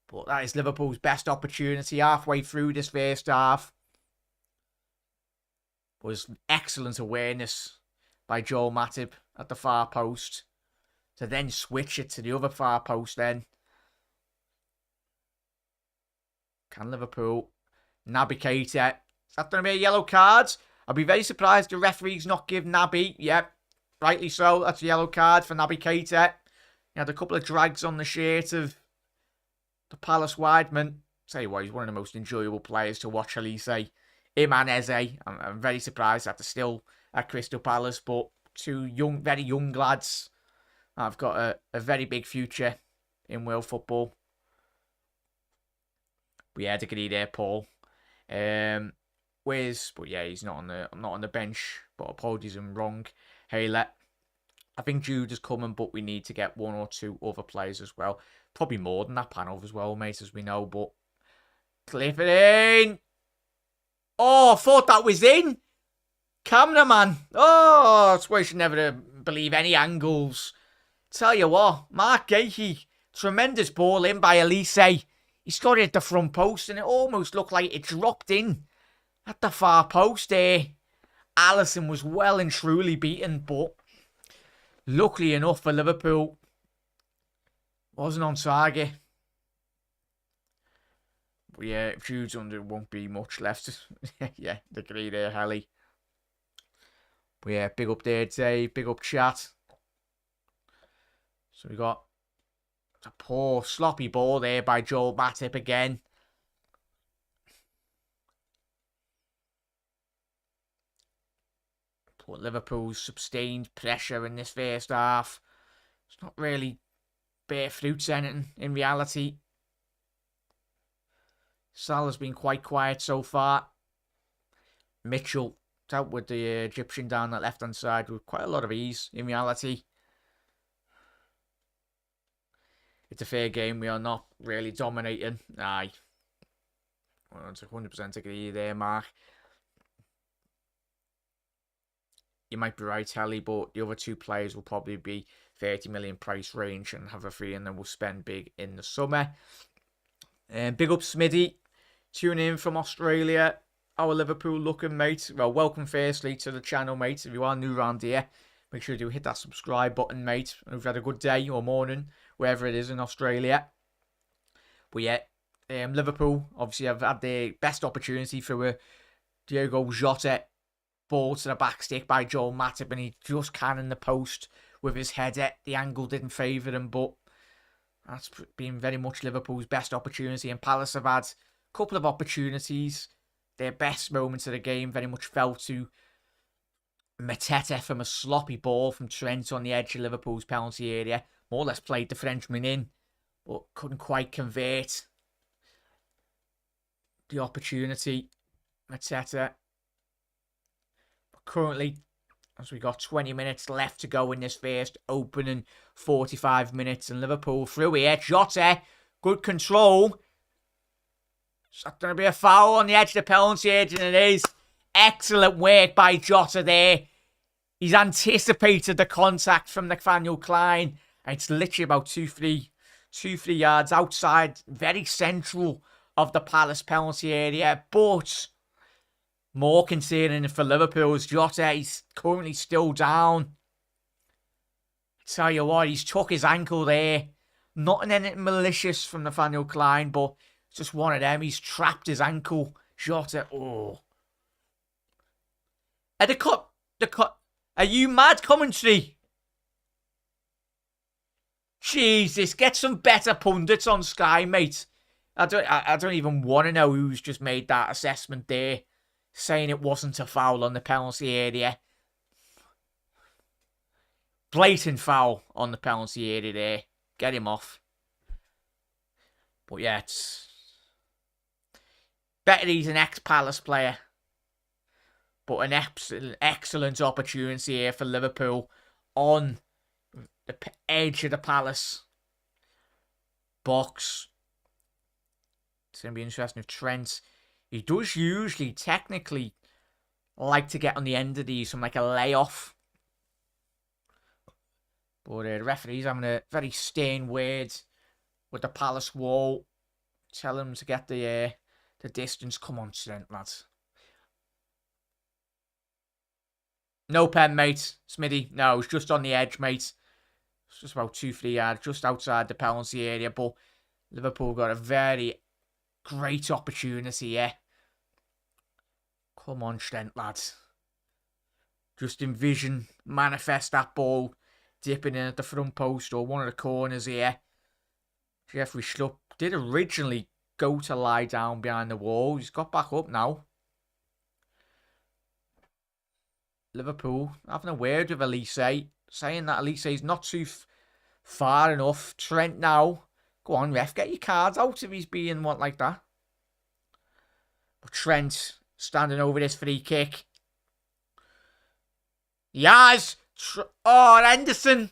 But that is Liverpool's best opportunity halfway through this first half. Was excellent awareness by Joel Matip at the far post. To then switch it to the other far post then. Can Liverpool? Naby Keita. Is that going to be a yellow card? I'll be very surprised the referee's not give Naby. Yep, rightly so. That's a yellow card for Naby Keita. He had a couple of drags on the shirt of the Palace wideman. Tell you what, he's one of the most enjoyable players to watch, Elise. Him and Eze. I'm very surprised that they're still at Crystal Palace, but two very young lads have got a very big future in world football. But yeah, to agree there, Paul. But yeah, he's not on the bench. But apologies, I'm wrong. Haylet. I think Jude is coming, but we need to get 1 or 2 other players as well. Probably more than that panel as well, mate, as we know. But clip it in. Oh, I thought that was in. Cameraman. Oh, that's why you should never believe any angles. Tell you what, Mark Gahey. Tremendous ball in by Elise. He scored it at the front post and it almost looked like it dropped in at the far post there. Alisson was well and truly beaten, but luckily enough for Liverpool, wasn't on target. But yeah, if Jude's under, won't be much left. Yeah, the agree there, Hallie. But yeah, big up there today, big up chat. So we got a poor sloppy ball there by Joel Matip again. But Liverpool's sustained pressure in this first half. It's not really bear fruits anything in reality. Salah's been quite quiet so far. Mitchell dealt with the Egyptian down that left-hand side with quite a lot of ease in reality. It's a fair game. We are not really dominating. Aye. Well, that's 100% agree there, Mark. You might be right, Helly, but the other 2 players will probably be 30 million price range and have a free, and then we'll spend big in the summer. Big up Smitty, tuning in from Australia. How are Liverpool looking, mate? Well, welcome firstly to the channel, mate. If you are new around here, make sure you do hit that subscribe button, mate. And we've had a good day or morning, wherever it is in Australia. But yeah, Liverpool obviously have had their best opportunity for a Diogo Jota ball to the back stick by Joel Matip, and he just cannoned the post with his header. The angle didn't favour him, but that's been very much Liverpool's best opportunity. And Palace have had a couple of opportunities. Their best moments of the game very much fell to Mateta from a sloppy ball from Trent on the edge of Liverpool's penalty area. More or less played the Frenchman in, but couldn't quite convert the opportunity. Mateta. But currently, as we got 20 minutes left to go in this first opening 45 minutes, and Liverpool through here. Jota, good control. Is that going to be a foul on the edge of the penalty area? And it is. Excellent work by Jota there. He's anticipated the contact from Nathaniel Klein. And it's literally about 2-3 yards outside, very central of the Palace penalty area. But more concerning for Liverpool is Jota. He's currently still down. Tell you what, he's took his ankle there. Nothing anything malicious from Nathaniel Klein, but it's just one of them. He's trapped his ankle. Jota, oh. Are you mad, commentary? Jesus, get some better pundits on Sky, mate. I don't even want to know who's just made that assessment there, saying it wasn't a foul on the penalty area. Blatant foul on the penalty area there. Get him off. But yeah, it's better he's an ex-Palace player. But an excellent opportunity here for Liverpool on the edge of the Palace box. It's going to be interesting if Trent, he does usually technically like to get on the end of these from like a layoff. But the referee's having a very stern word with the Palace wall. Tell him to get the distance. Come on, Trent, lads. No pen, mate. Smitty, no, it's just on the edge, mate. It's just about 2-3 yards, just outside the penalty area. But Liverpool got a very great opportunity here. Come on, Trent, lads. Just envision, manifest that ball dipping in at the front post or one of the corners here. Jeffrey Schlupp did originally go to lie down behind the wall. He's got back up now. Liverpool having a word with Elise, saying that Elise is not too far enough. Trent now. Go on, ref, get your cards out if he's being one like that. But Trent standing over this free kick. Yes! Oh, Henderson.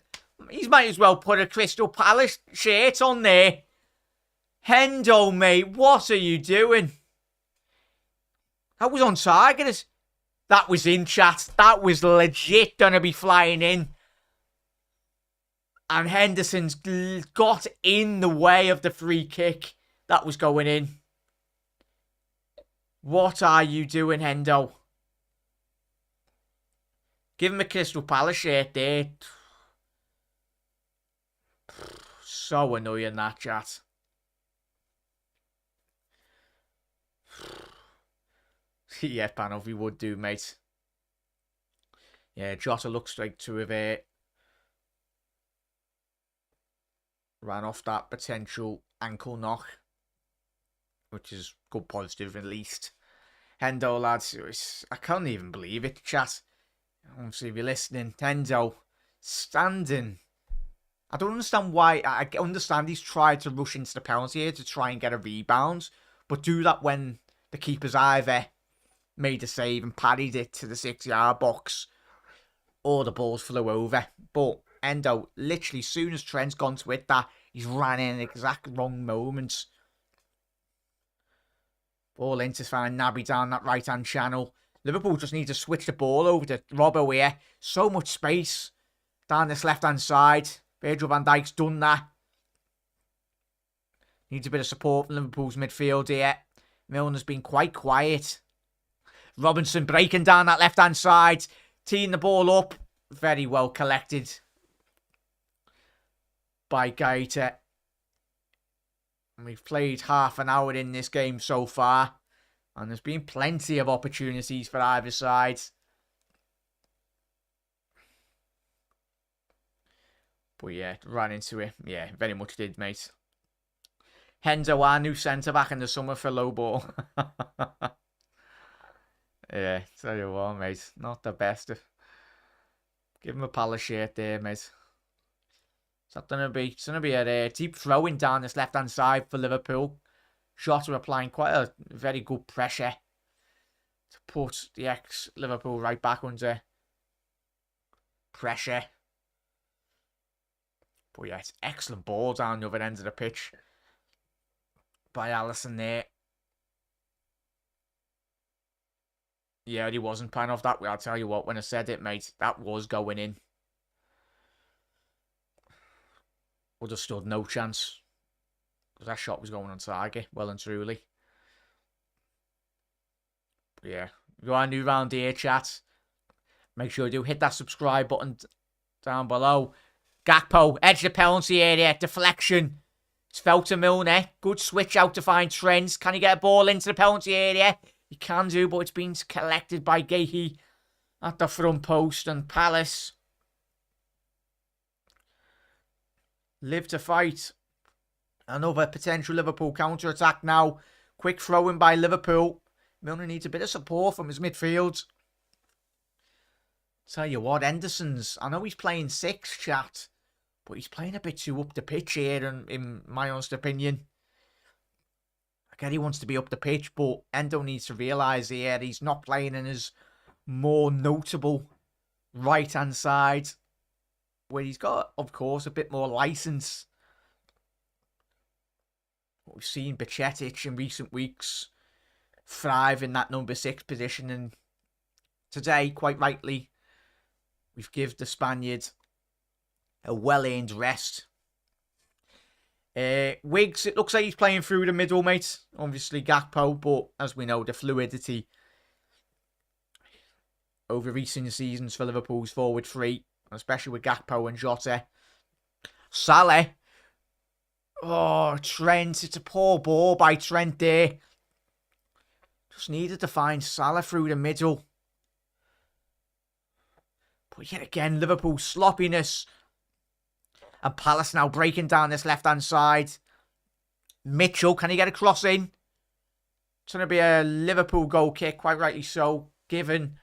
He might as well put a Crystal Palace shirt on there. Hendo, mate, what are you doing? That was on target. That was in, chat. That was legit going to be flying in. And Henderson's got in the way of the free kick that was going in. What are you doing, Hendo? Give him a Crystal Palace shirt there. So annoying, that, chat. Yeah, Panov, he would do, mate. Yeah, Jota looks like to have ran off that potential ankle knock, which is good positive at least. Hendo, lads, I can't even believe it, chat. Obviously, if you're listening, Hendo standing. I don't understand why. I understand he's tried to rush into the penalty area to try and get a rebound, but do that when the keeper's either made a save and parried it to the 6-yard box, or the balls flew over. But Endo, literally, as soon as Trent's gone to hit that, he's ran in the exact wrong moment. Ball in to find Naby down that right-hand channel. Liverpool just need to switch the ball over to Robbo here. So much space. Down this left-hand side. Virgil van Dijk's done that. Needs a bit of support from Liverpool's midfield here. Milner's been quite quiet. Robinson breaking down that left-hand side. Teeing the ball up. Very well collected by Gaeta. And we've played half an hour in this game so far. And there's been plenty of opportunities for either side. But yeah, ran into it. Yeah, very much did, mate. Hendo, our new centre-back in the summer for low ball. Yeah, tell you what, mate. Not the best. Give him a Palace shirt there, mate. It's going to be a deep throw-in down this left-hand side for Liverpool. Jota applying quite a very good pressure to put the ex-Liverpool right back under pressure. But yeah, it's excellent ball down the other end of the pitch by Alisson there. Yeah, he wasn't playing off that way. I'll tell you what, when I said it, mate, that was going in. Would have stood no chance. Because that shot was going on target, well and truly. But yeah, if you are new round here, chat, make sure you do hit that subscribe button down below. Gakpo, edge of the penalty area, deflection. It's fell to Milner. Good switch out to find Trent. Can he get a ball into the penalty area? He can do, but it's been collected by Gehi at the front post. And Palace live to fight. Another potential Liverpool counter-attack now. Quick throw-in by Liverpool. Milner needs a bit of support from his midfield. Tell you what, Henderson's, I know he's playing 6, chat, but he's playing a bit too up the pitch here, in my honest opinion. I get he wants to be up the pitch, but Endo needs to realise here he's not playing in his more notable right-hand side, where he's got, of course, a bit more licence. We've seen Bajcetic in recent weeks thrive in that number 6 position, and today, quite rightly, we've given the Spaniard a well-earned rest. Wiggs, it looks like he's playing through the middle, mate. Obviously Gakpo, but as we know, the fluidity over recent seasons for Liverpool's forward three, especially with Gakpo and Jota. Salah. Oh, Trent. It's a poor ball by Trent there. Just needed to find Salah through the middle. But yet again, Liverpool sloppiness. And Palace now breaking down this left-hand side. Mitchell, can he get a cross in? It's going to be a Liverpool goal kick, quite rightly so. Given.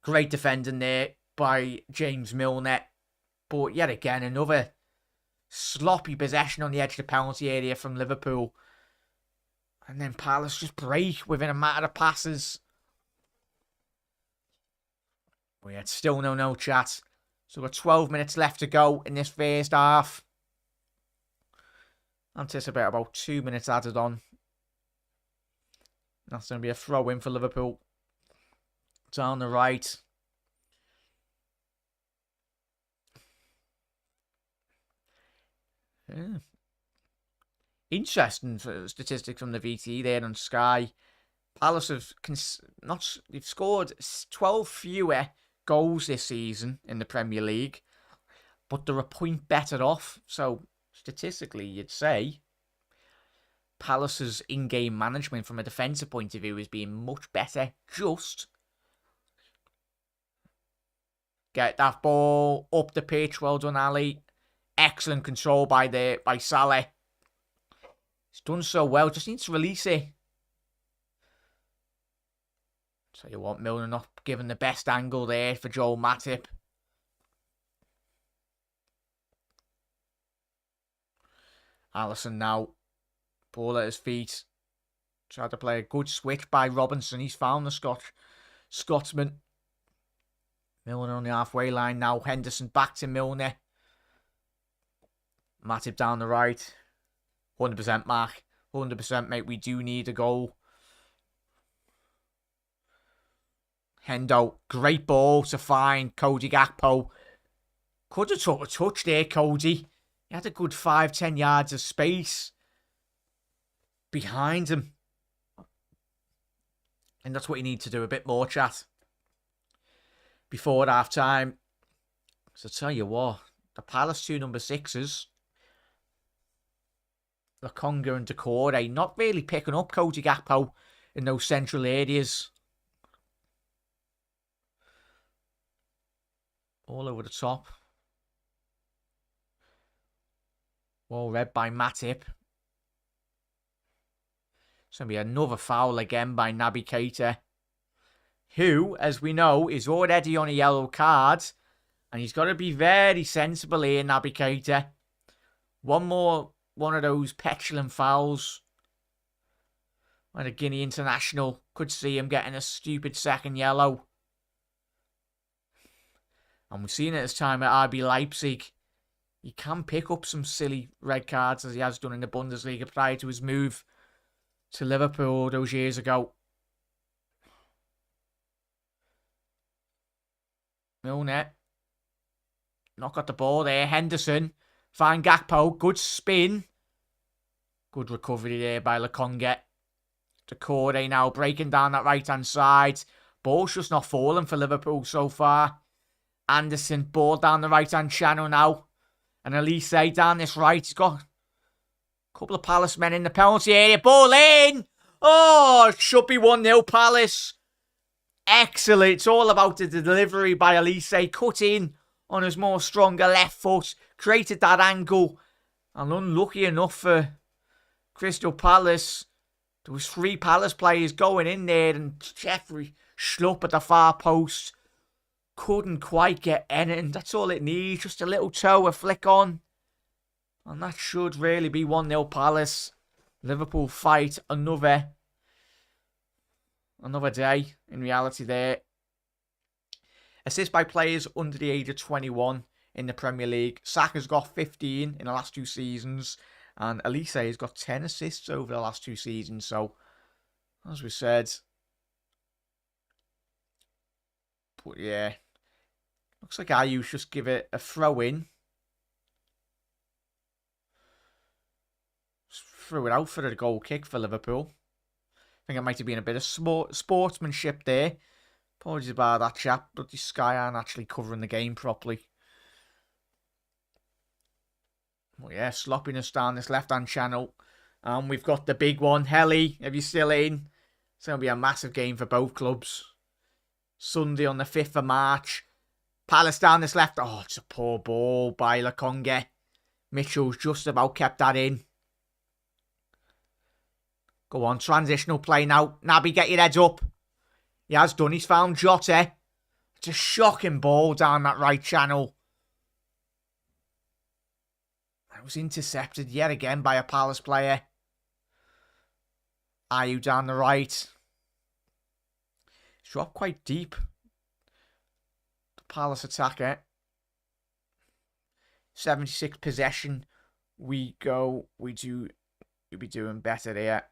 Great defending there by James Milner. But yet again, another sloppy possession on the edge of the penalty area from Liverpool. And then Palace just break within a matter of passes. We had still no chat. So we've got 12 minutes left to go in this first half. Anticipate about 2 minutes added on. That's going to be a throw-in for Liverpool. Down the right. Yeah. Interesting statistics from the VT there on Sky. Palace have they've scored 12 fewer goals this season in the Premier League, but they're a point better off. So statistically, you'd say Palace's in-game management from a defensive point of view is being much better. Just get that ball up the pitch. Well done, Ali. Excellent control by Salah. He's done so well. Just needs to release it. Tell you what, Milner not given the best angle there for Joel Matip. Alisson now. Ball at his feet. Tried to play a good switch by Robinson. He's found the Scotsman. Milner on the halfway line now. Henderson back to Milner. Matip down the right. 100% Mark. 100% mate. We do need a goal. Hendo. Great ball to find Cody Gakpo. Could have took a touch there, Cody. He had a good 5-10 yards of space behind him. And that's what you need to do, a bit more, chat, before half-time. So I tell you what, the Palace 2 number 6s, Lokonga and Decore, not really picking up Cody Gakpo in those central areas. All over the top. Well read by Matip. It's going to be another foul again by Naby Keita, who, as we know, is already on a yellow card. And he's got to be very sensible here, Naby Keita. One of those petulant fouls. And a Guinea international could see him getting a stupid second yellow. And we've seen it this time at RB Leipzig. He can pick up some silly red cards, as he has done in the Bundesliga prior to his move to Liverpool those years ago. Milner. Not got the ball there. Henderson. Fine Gakpo. Good spin. Good recovery there by Lokonga. Decore now breaking down that right-hand side. Ball's just not falling for Liverpool so far. Anderson, ball down the right-hand channel now. And Elise down this right. He's got a couple of Palace men in the penalty area. Ball in! Oh, it should be 1-0 Palace. Excellent. It's all about the delivery by Elise. Cut in on his more stronger left foot. Created that angle. And unlucky enough for Crystal Palace, there was 3 Palace players going in there. And Jeffrey Schlupp at the far post couldn't quite get anything. That's all it needs. Just a little toe, a flick on. And that should really be 1-0 Palace. Liverpool fight another day in reality there. Assists by players under the age of 21 in the Premier League. Saka's got 15 in the last 2 seasons. And Elise has got 10 assists over the last 2 seasons. So, as we said. But yeah. Looks like Ayush just give it a throw in. Just threw it out for a goal kick for Liverpool. I think it might have been a bit of sportsmanship there. Apologies about that, chap. But the Sky aren't actually covering the game properly. Well, yeah, sloppiness down this left-hand channel. And we've got the big one. Helly, if you're still in. It's going to be a massive game for both clubs. Sunday on the 5th of March. Palace down this left. Oh, it's a poor ball by Lokonga. Mitchell's just about kept that in. Go on, transitional play now. Naby, get your head up. He has done. He's found Jota. It's a shocking ball down that right channel. It was intercepted yet again by a Palace player. Ayew down the right. It's dropped quite deep. The Palace attacker. 76 possession. We'll be doing better there.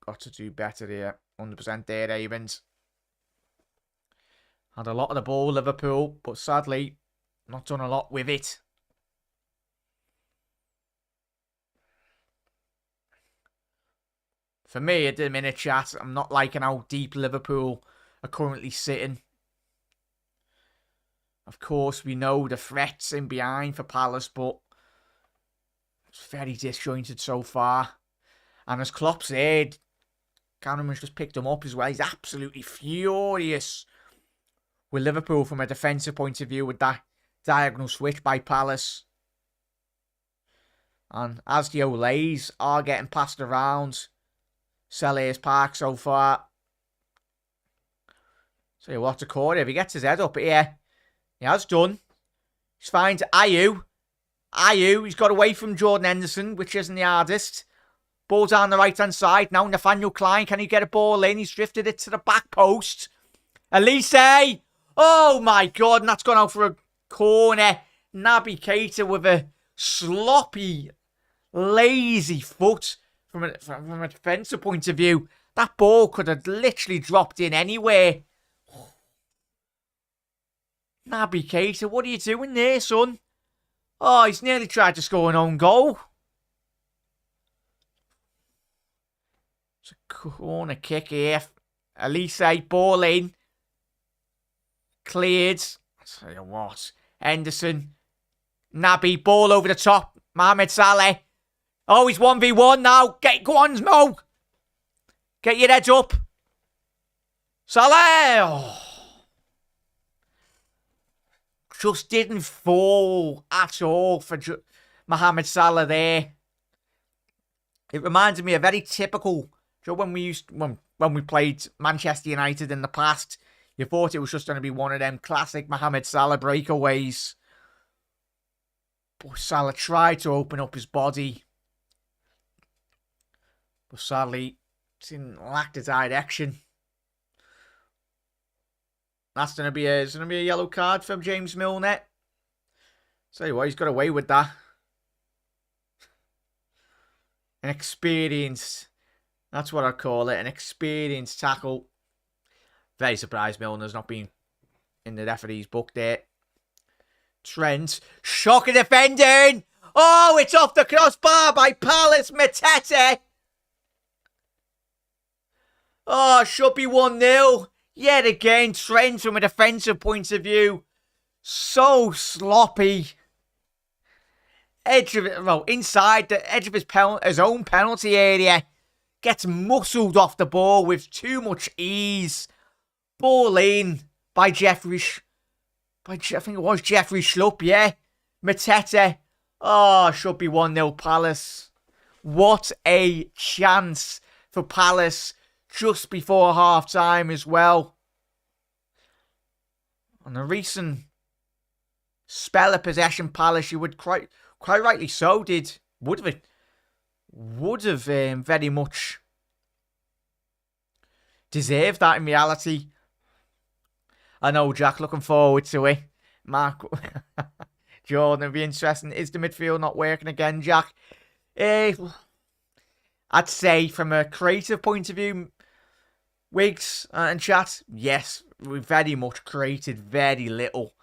Got to do better there. 100% there, Ravens. Had a lot of the ball, Liverpool, but sadly, not done a lot with it. For me, at the minute, chat, I'm not liking how deep Liverpool are currently sitting. Of course, we know the threats in behind for Palace, but it's very disjointed so far. And as Klopp said, Cameron's just picked him up as well. He's absolutely furious with Liverpool from a defensive point of view with that diagonal switch by Palace. And as the Olays are getting passed around Selhurst Park so far. So what a corner. If he gets his head up here, he has done. He's fine to Ayew. He's got away from Jordan Henderson, which isn't the hardest. Ball down the right-hand side. Now Nathaniel Klein. Can he get a ball in? He's drifted it to the back post. Elise. Oh, my God. And that's gone out for a corner. Naby Keita with a sloppy, lazy foot from a defensive point of view. That ball could have literally dropped in anywhere. Naby Keita, what are you doing there, son? Oh, he's nearly tried to score an own goal. It's a corner kick here. Elise, ball in. Cleared. I'll tell you what. Henderson. Naby, ball over the top. Mohamed Salah. Oh, he's 1v1 now. Go on, Mo. Get your head up. Salah. Oh. Just didn't fall at all for Mohamed Salah there. It reminded me of very typical. When we played Manchester United in the past, you thought it was just going to be one of them classic Mohamed Salah breakaways. But Salah tried to open up his body, but sadly, didn't lack the direction. That's going to be a yellow card from James Milner. Tell you what, he's got away with that. An experienced, that's what I call it, an experienced tackle. Very surprised Milner's not been in the referee's book there. Trent, shocking defending. Oh, it's off the crossbar by Palace. Matete. Oh, should be 1-0. Yet again, Trent from a defensive point of view. So sloppy. Inside the edge of his own penalty area. Gets muscled off the ball with too much ease. Ball in by Jeffrey. I think it was Jeffrey Schlupp, yeah. Matete. Oh, should be 1-0 Palace. What a chance for Palace just before half-time as well. On a recent spell of possession, Palace, you would quite rightly so would have very much deserved that in reality. I know, Jack, looking forward to it. Mark, Jordan, it'll be interesting. Is the midfield not working again, Jack? I'd say from a creative point of view, Wiggs and chat, yes, we very much created very little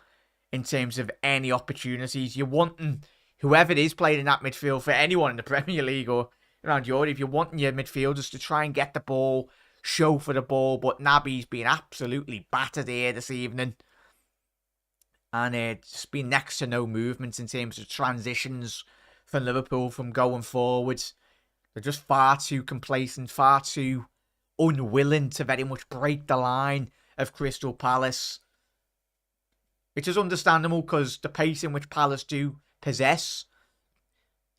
in terms of any opportunities. You're wanting whoever it is playing in that midfield for anyone in the Premier League or around Europe, if you're wanting your midfielders to try and get the ball, show for the ball, but Naby's been absolutely battered here this evening. And it's been next to no movement in terms of transitions for Liverpool from going forwards. They're just far too complacent, far too unwilling to very much break the line of Crystal Palace. Which is understandable because the pace in which Palace do possess,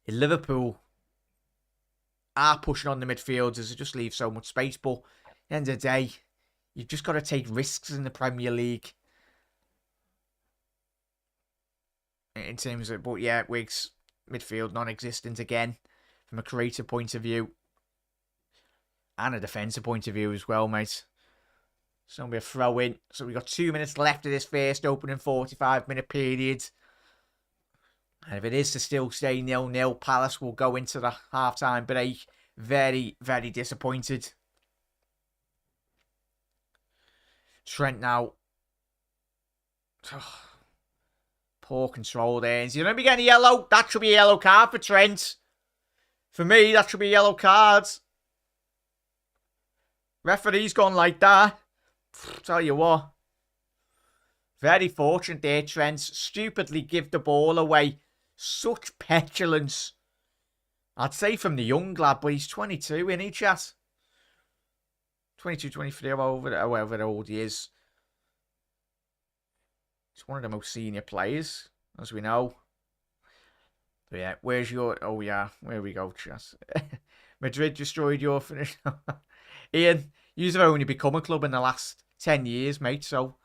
in Liverpool are pushing on the midfielders. It just leaves so much space. But at the end of the day, you've just got to take risks in the Premier League. In terms of, but yeah, Wiggs, midfield non-existent again from a creative point of view. And a defensive point of view as well, mate. So it'll be a throw in. So we've got 2 minutes left of this first opening 45-minute period. And if it is to still stay 0-0, Palace will go into the half-time break very, very disappointed. Trent now. Oh, poor control there. Is he going to be getting a yellow? That should be a yellow card for Trent. For me, that should be a yellow card. Referee's gone like that. Tell you what. Very fortunate there, Trent. Stupidly give the ball away. Such petulance. I'd say from the young lad, but he's 22, isn't he, chat? 22, 23, however old he is. He's one of the most senior players, as we know. But yeah, where's your... Oh, yeah, where we go, chat. Madrid destroyed your finish. Ian, you've only become a club in the last 10 years, mate, so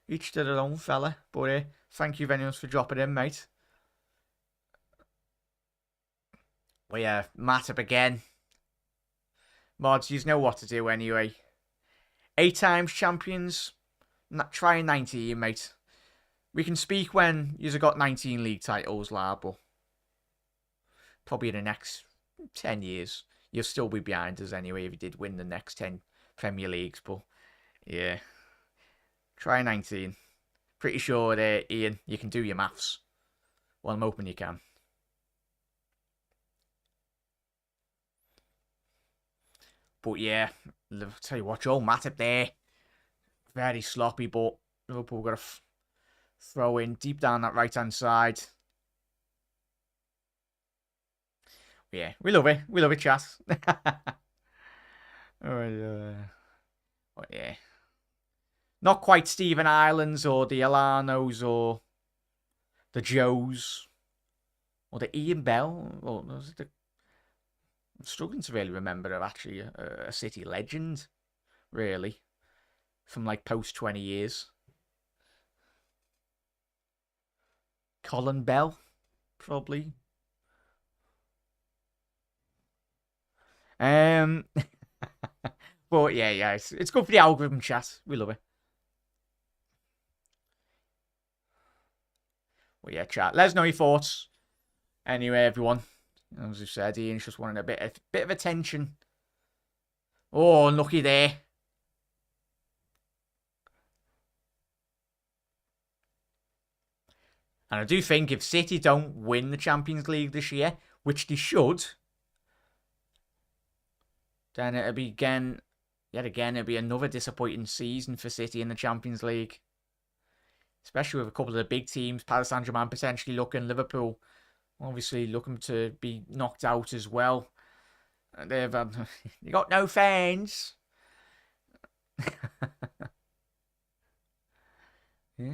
each to their own, fella. But thank you very much for dropping in, mate. Well, yeah, Matip again. Mods, you know what to do anyway. 8 times champions. Try 19, mate. We can speak when you've got 19 league titles, but probably in the next 10 years. You'll still be behind us anyway if you did win the next 10 Premier Leagues. But, yeah. Try 19. Pretty sure, Ian, you can do your maths. Well, I'm hoping you can. But yeah, I'll tell you what, Joe Matip there. Very sloppy, but Liverpool got to throw in deep down that right-hand side. Yeah, we love it. We love it, chat. But yeah. Not quite Stephen Islands or the Alanos or the Joes or the Ian Bell. Well, I'm struggling to really remember actually a City legend, really, from like post 20 years. Colin Bell, probably. But yeah, it's good for the algorithm, chat. We love it. Well, yeah, chat. Let us know your thoughts. Anyway, everyone, as I said, Ian's just wanting a bit of attention. Oh, unlucky there. And I do think if City don't win the Champions League this year, which they should, then it'll be yet again, it'll be another disappointing season for City in the Champions League. Especially with a couple of the big teams, Paris Saint-Germain potentially looking, Liverpool obviously looking to be knocked out as well. They've you got no fans. Yeah.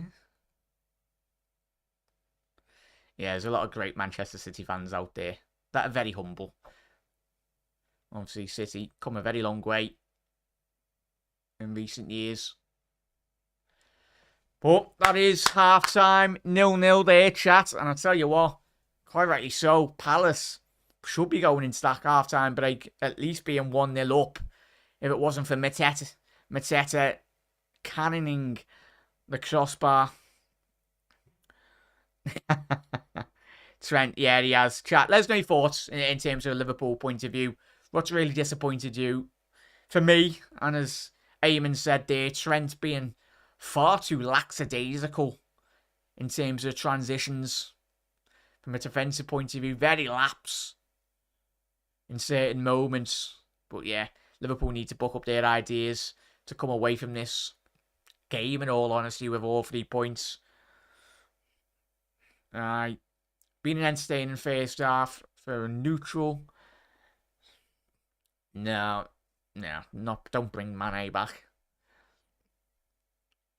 Yeah, there's a lot of great Manchester City fans out there that are very humble. Obviously, City come a very long way in recent years. But that is half-time, 0-0 there, chat. And I'll tell you what, quite rightly so, Palace should be going into that half-time break, at least being 1-0 up, if it wasn't for Mateta cannoning the crossbar. Trent, yeah, he has. Chat, let us know your thoughts in terms of a Liverpool point of view. What's really disappointed you? For me, and as Eamon said there, Trent being far too lackadaisical in terms of transitions from a defensive point of view. Very lapse in certain moments. But yeah, Liverpool need to buck up their ideas to come away from this game, in all honesty, with all 3 points. Been an entertaining first half for a neutral. No, don't bring Mane back.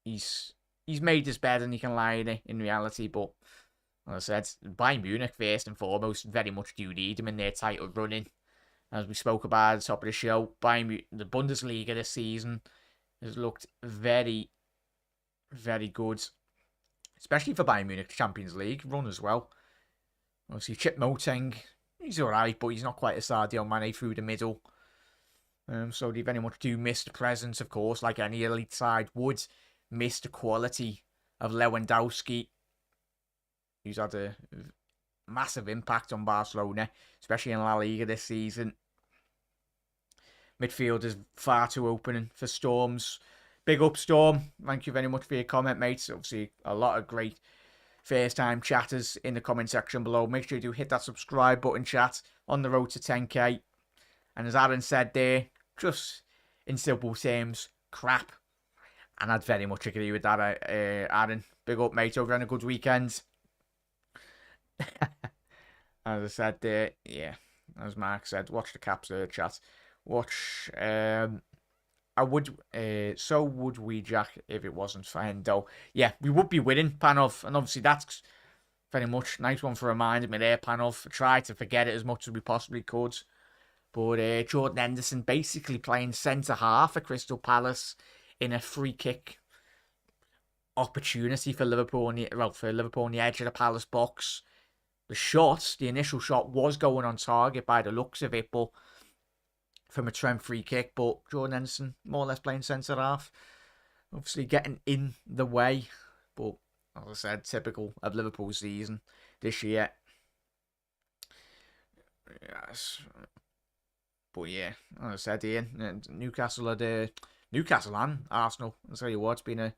He's made his bed and he can lie in reality, but as I said, Bayern Munich first and foremost very much do need him in their title running. As we spoke about at the top of the show, the Bundesliga this season has looked very, very good, especially for Bayern Munich Champions League run as well. Obviously, Choupo-Moting, he's alright, but he's not quite a Sadio Mane through the middle. So they very much do miss the presence, of course, like any elite side would miss the quality of Lewandowski, who's had a massive impact on Barcelona, especially in La Liga this season. Midfield is far too open for Storms. Big up, Storm. Thank you very much for your comment, mates. Obviously, a lot of great first-time chatters in the comment section below. Make sure you do hit that subscribe button, chat, on the road to 10k. And as Aaron said there, just in simple terms, crap. And I'd very much agree with that, Aaron. Big up, mate. Over on a good weekend. As I said there, yeah, as Mark said, watch the caps chat. Watch, so would we, Jack, if it wasn't for Hendo. Yeah, we would be winning, Panov. And obviously that's very much nice one for reminding me there, Panov. Try to forget it as much as we possibly could. But Jordan Henderson basically playing centre-half for Crystal Palace in a free kick opportunity for Liverpool for Liverpool on the edge of the Palace box. The initial shot was going on target by the looks of it, but from a Trent free kick, but Jordan Henderson more or less playing centre-half. Obviously getting in the way, but as I said, typical of Liverpool's season this year. Yes. But yeah, as I said, Ian, Newcastle and Arsenal. I'll tell you what, it's been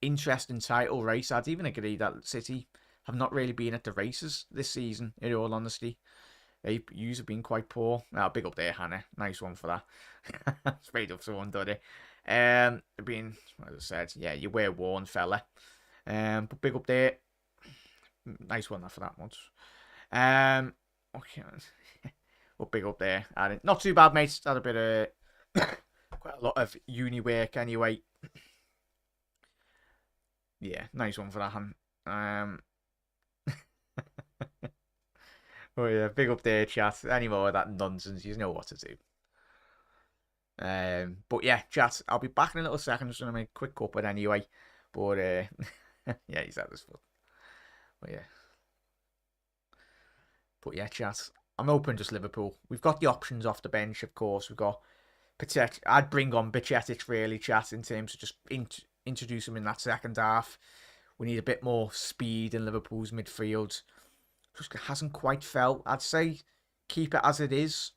interesting title race. I'd even agree that City have not really been at the races this season, in all honesty. They have been quite poor. Now, big up there, Hannah. Nice one for that. Straight up someone done it. Being, as I said, yeah, you were worn, fella. But big up there. Nice one for that once. Okay. But big up there. Not too bad, mate. Had a bit of quite a lot of uni work anyway. Yeah, nice one for that, Han. Oh yeah, big up there, chat. Any more of that nonsense, you know what to do. But yeah, chat. I'll be back in a little second. Just gonna make a quick cup anyway. But yeah, he's at this foot. But yeah, chat. I'm open just Liverpool. We've got the options off the bench, of course. We've got I'd bring on Bajcetic really, chat, in terms of just introduce him in that second half. We need a bit more speed in Liverpool's midfield. Just hasn't quite felt. I'd say keep it as it is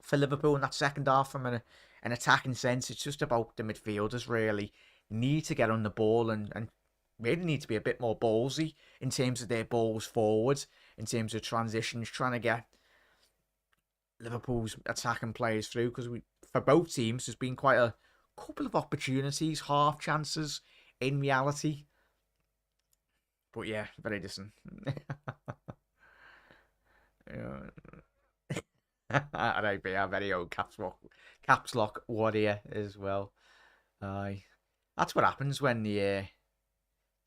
for Liverpool in that second half from an attacking sense. It's just about the midfielders really need to get on the ball and really need to be a bit more ballsy in terms of their balls forward, in terms of transitions, trying to get Liverpool's attacking players through, because for both teams there's been quite a couple of opportunities, half chances in reality. But yeah, very distant. I'd be a very old caps lock warrior as well. Aye, that's what happens when you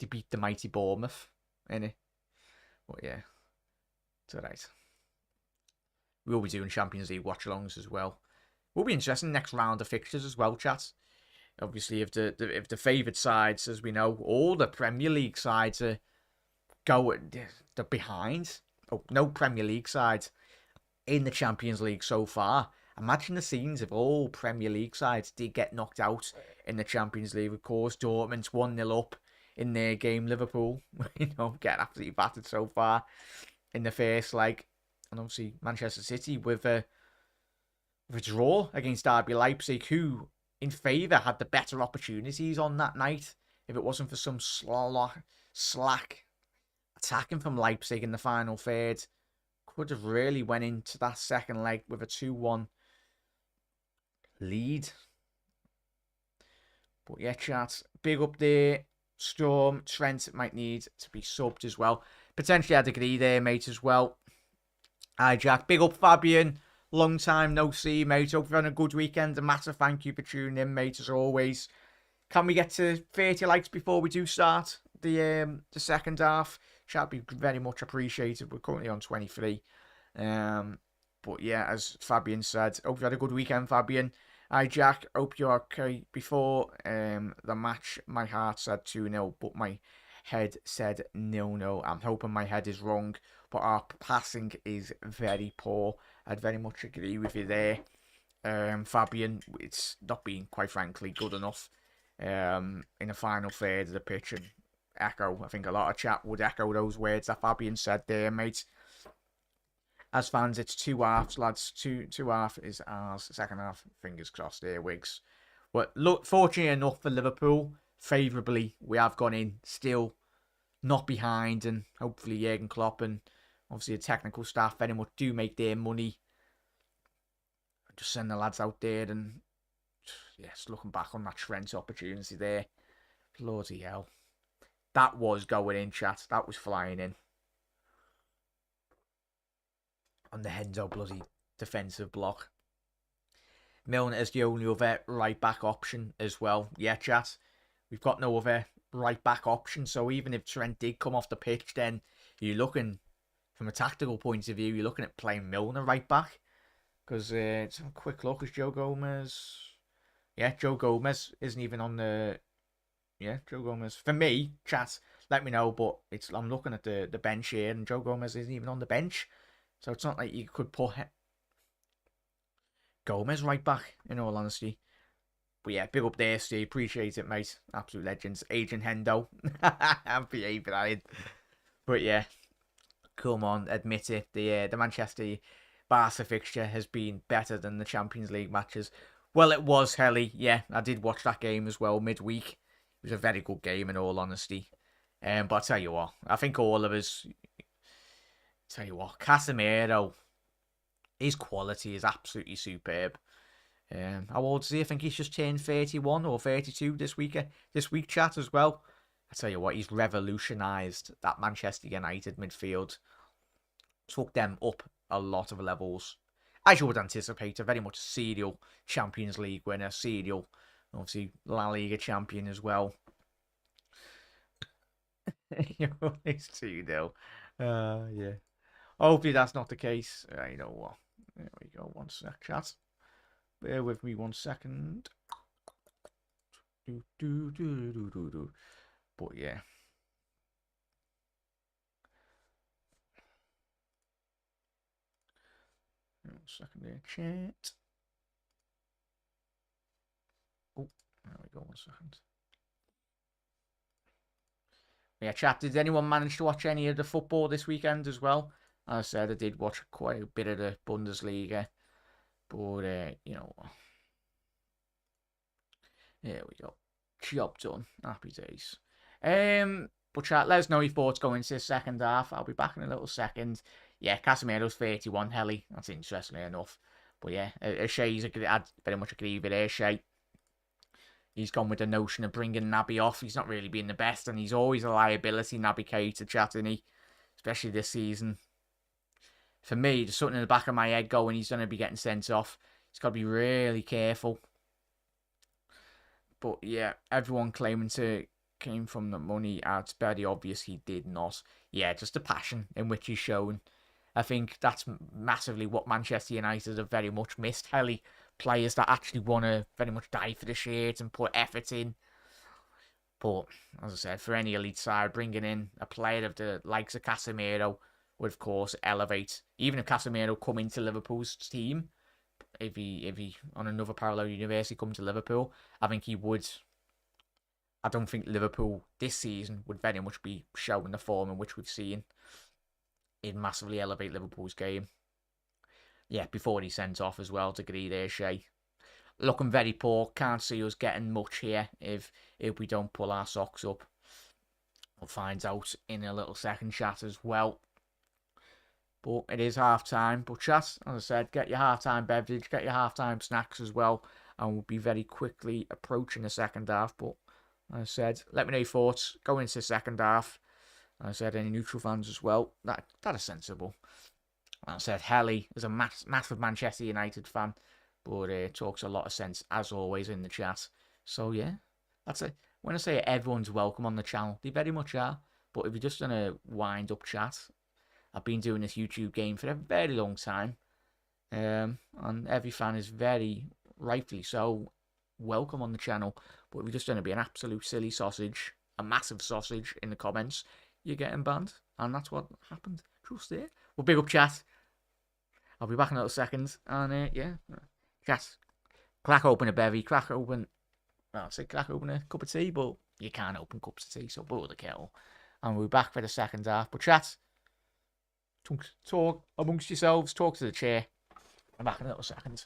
beat the mighty Bournemouth, innit? But yeah, it's alright. We'll be doing Champions League watch-alongs as well. Will be interesting next round of fixtures as well, chat. Obviously, if the favoured sides, as we know, all the Premier League sides are they're behind. Oh, no Premier League sides in the Champions League so far. Imagine the scenes if all Premier League sides did get knocked out in the Champions League. Of course, Dortmund's 1-0 up in their game. Liverpool, getting absolutely battered so far in the first leg. And obviously, Manchester City with a draw against RB Leipzig, who, in favour, had the better opportunities on that night. If it wasn't for some slack attacking from Leipzig in the final third, could have really went into that second leg with a 2-1 lead. But yeah, chat, big up there. Storm, Trent might need to be subbed as well. Potentially I'd agree there, mate, as well. Hi, Jack. Big up, Fabian. Long time no see, mate. Hope you're having a good weekend. A massive thank you for tuning in, mate, as always. Can we get to 30 likes before we do start the second half? Shall be very much appreciated. We're currently on 23. But yeah, as Fabian said, hope you had a good weekend, Fabian. Hi, Jack. Hope you're okay. Before the match, my heart said 2-0, but my head said 0-0. I'm hoping my head is wrong, but our passing is very poor. I'd very much agree with you there, Fabian. It's not been, quite frankly, good enough in the final third of the pitch. And I think a lot of chat would echo those words that Fabian said there, mate. As fans, it's 2 halves, lads. Two half is ours. Second half, fingers crossed there, Wigs. But look, fortunately enough for Liverpool, favourably, we have gone in still not behind, and hopefully Jurgen Klopp and obviously the technical staff very much do make their money. Just send the lads out there, and yes, looking back on that Trent opportunity there, bloody hell. That was going in, chat. That was flying in. On the Hendo bloody defensive block. Milner is the only other right back option as well. Yeah, chat. We've got no other right back option. So even if Trent did come off the pitch, then you're looking, from a tactical point of view, you're looking at playing Milner right back. Because it's a quick look. Is Joe Gomez? Yeah, Joe Gomez isn't even on the... Yeah, Joe Gomez. For me, chat, let me know. But I'm looking at the bench here, and Joe Gomez isn't even on the bench. So it's not like you could put Gomez right back, in all honesty. But yeah, big up there, Steve. Appreciate it, mate. Absolute legends. Agent Hendo. I'm behaving at it. But yeah, come on, admit it. The Manchester Barca fixture has been better than the Champions League matches. Well, it was, Helly. Yeah, I did watch that game as well midweek. It was a very good game in all honesty. But I tell you what, I think all of us. Tell you what, Casemiro, his quality is absolutely superb. How old is he? I think he's just turned 31 or 32 this week, chat as well. I tell you what, he's revolutionised that Manchester United midfield. Took them up a lot of levels. As you would anticipate, a very much serial Champions League winner, serial, obviously, La Liga champion as well. It's 2-0. Yeah. Hopefully that's not the case. You know what? There we go. One sec, chat. Bear with me 1 second. But yeah. 1 second there, chat. Oh, there we go. 1 second. Yeah, chat. Did anyone manage to watch any of the football this weekend as well? As I said, I did watch quite a bit of the Bundesliga. But, you know, there we go. Job done. Happy days. But chat, let us know your thoughts going into the second half. I'll be back in a little second. Yeah, Casemiro's 31, Helly. That's interestingly enough. But yeah, O'Shea's I'd very much agree with O'Shea. He's gone with the notion of bringing Naby off. He's not really been the best, and he's always a liability, Naby Keita, chat, isn't he? Especially this season. For me, there's something in the back of my head going, he's going to be getting sent off. He's got to be really careful. But yeah, everyone claiming to came from the money. It's very obvious he did not. Yeah, just the passion in which he's shown. I think that's massively what Manchester United have very much missed. Helly, players that actually want to very much die for the shirts and put effort in. But, as I said, for any elite side, bringing in a player of the likes of Casemiro would, of course, elevate. Even if Casemiro come into Liverpool's team, if he on another parallel universe he come to Liverpool, I think he would. I don't think Liverpool this season would very much be showing the form in which we've seen. It'd massively elevate Liverpool's game. Yeah, before he sent off as well to agree there, Shay. Looking very poor. Can't see us getting much here if we don't pull our socks up. We'll find out in a little second, chat, as well. But it is half time. But chat, as I said, get your half time beverage, get your half time snacks as well. And we'll be very quickly approaching the second half. But as I said, let me know your thoughts going into the second half. As I said, any neutral fans as well. That is sensible. As I said, Helly is a massive Manchester United fan. But talks a lot of sense, as always, in the chat. So yeah, that's it. When I say everyone's welcome on the channel, they very much are. But if you're just going to wind up chat, I've been doing this YouTube game for a very long time. And every fan is very, rightfully so, welcome on the channel. But if you're just going to be an absolute silly sausage, a massive sausage in the comments, you're getting banned. And that's what happened. Just there. Well, big up chat. I'll be back in a little second. And yeah, chat. Crack open a bevy. Crack open a cup of tea. But you can't open cups of tea, so boil the kettle. And we'll be back for the second half. But chat, talk amongst yourselves, talk to the chair. I'm back in a little second.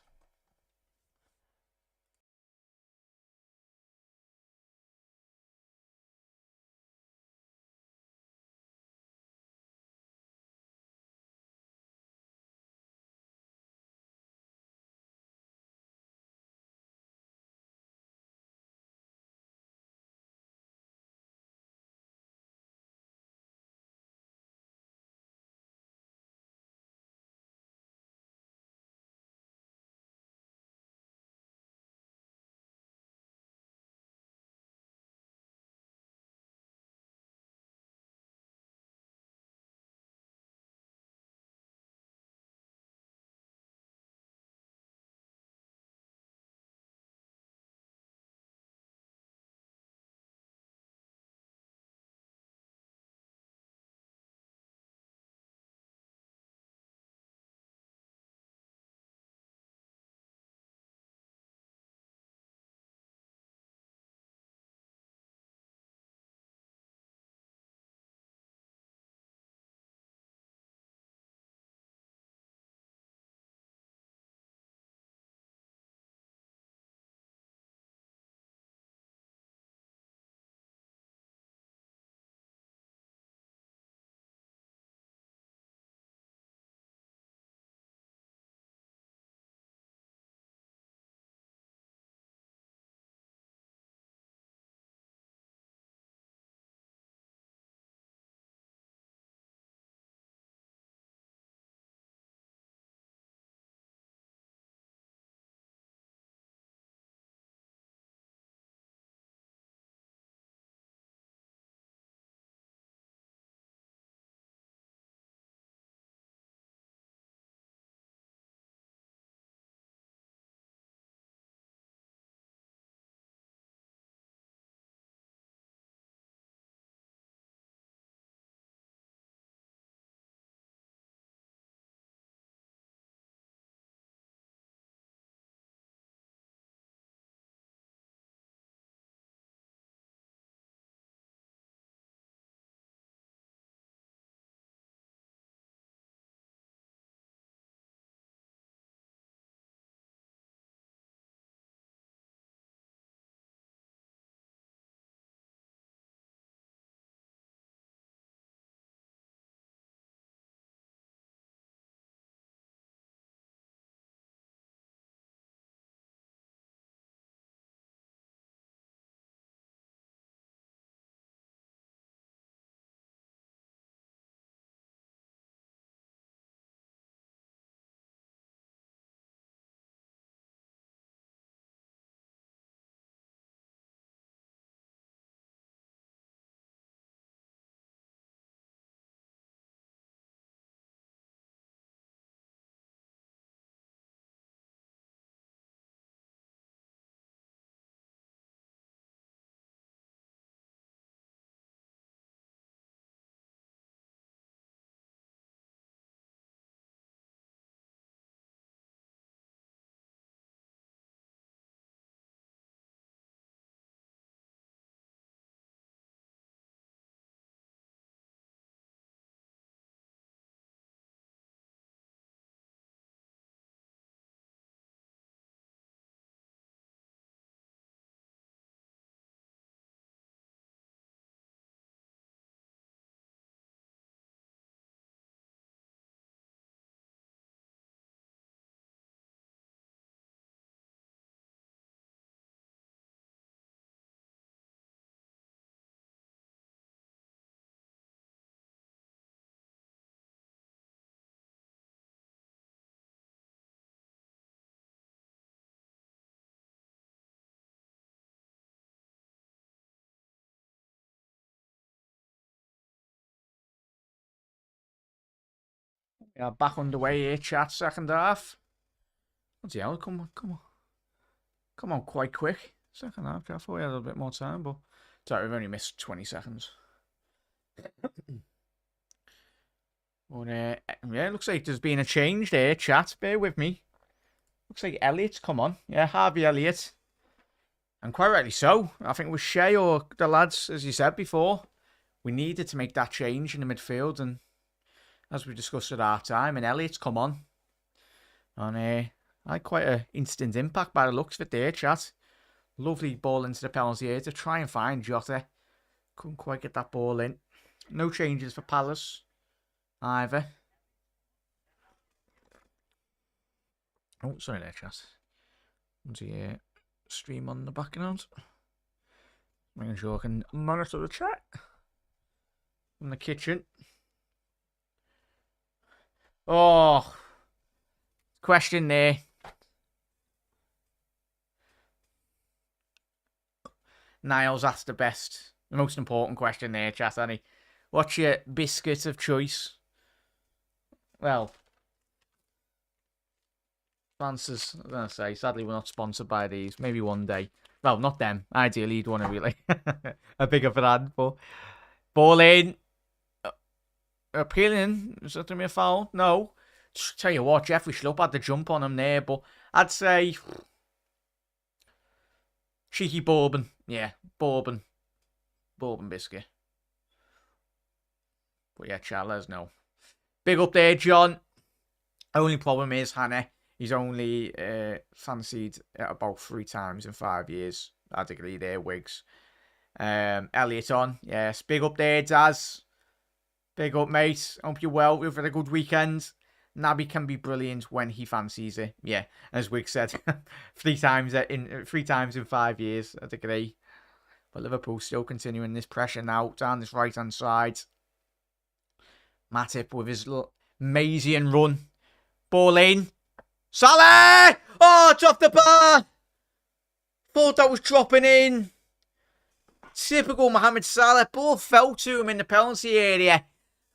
Yeah, back underway here, chat. Second half. Bloody hell, come on, quite quick. Second half. I thought we had a little bit more time, but sorry, we've only missed 20 seconds. But yeah, looks like there's been a change there, chat. Bear with me. Looks like Elliott's come on. Yeah, Harvey Elliott. And quite rightly so. I think with Shea or the lads, as you said before, we needed to make that change in the midfield. And as we discussed at half time, and Elliott's come on. And had quite an instant impact by the looks of it there, chat. Lovely ball into the penalty area to try and find Jota. Couldn't quite get that ball in. No changes for Palace either. Oh, sorry there, chat. There's a stream on the background. Making sure I can monitor the chat from the kitchen. Oh, question there. Niles asked the most important question there, chat, Annie. What's your biscuit of choice? Well, Francis, I'm going to say, sadly, we're not sponsored by these. Maybe one day. Well, not them. Ideally, you'd want to be like a bigger brand, but ball in. Appealing. Is that to me a foul? No. Just tell you what, Jeffrey Schlupp had the jump on him there, but I'd say cheeky bourbon. Yeah, bourbon biscuit. But yeah, Charles, no. Big up there, John. Only problem is, Hannah, he's only fancied about 3 times in 5 years. I'd agree there, Wiggs. Elliot on. Yes, big up there, Daz. Big up, mate. Hope you're well. We've had a good weekend. Naby can be brilliant when he fancies it. Yeah, as Wiggs said, 3 times in 5 years. I'd agree. But Liverpool still continuing this pressure now down this right-hand side. Matip with his little Mazian run. Ball in. Salah! Oh, it's off the bar! Thought that was dropping in. Typical Mohamed Salah. Ball fell to him in the penalty area.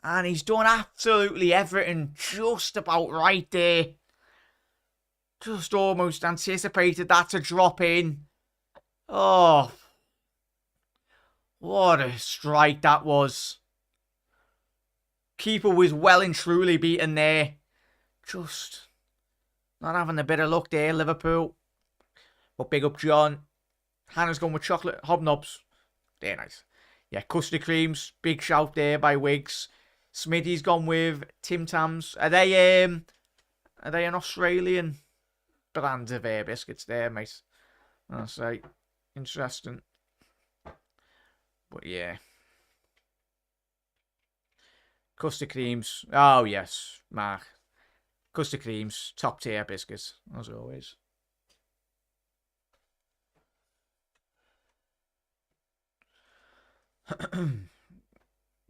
And he's done absolutely everything just about right there. Just almost anticipated that to drop in. Oh. What a strike that was. Keeper was well and truly beaten there. Just not having a bit of luck there, Liverpool. But big up John. Hannah's gone with chocolate hobnobs. They're nice. Yeah, custard creams. Big shout there by Wiggs. Smitty's gone with Tim Tams. Are they an Australian brand of biscuits there, mate? I'll say. Interesting. But yeah. Custard creams. Oh, yes, Mark. Custard creams. Top tier biscuits, as always.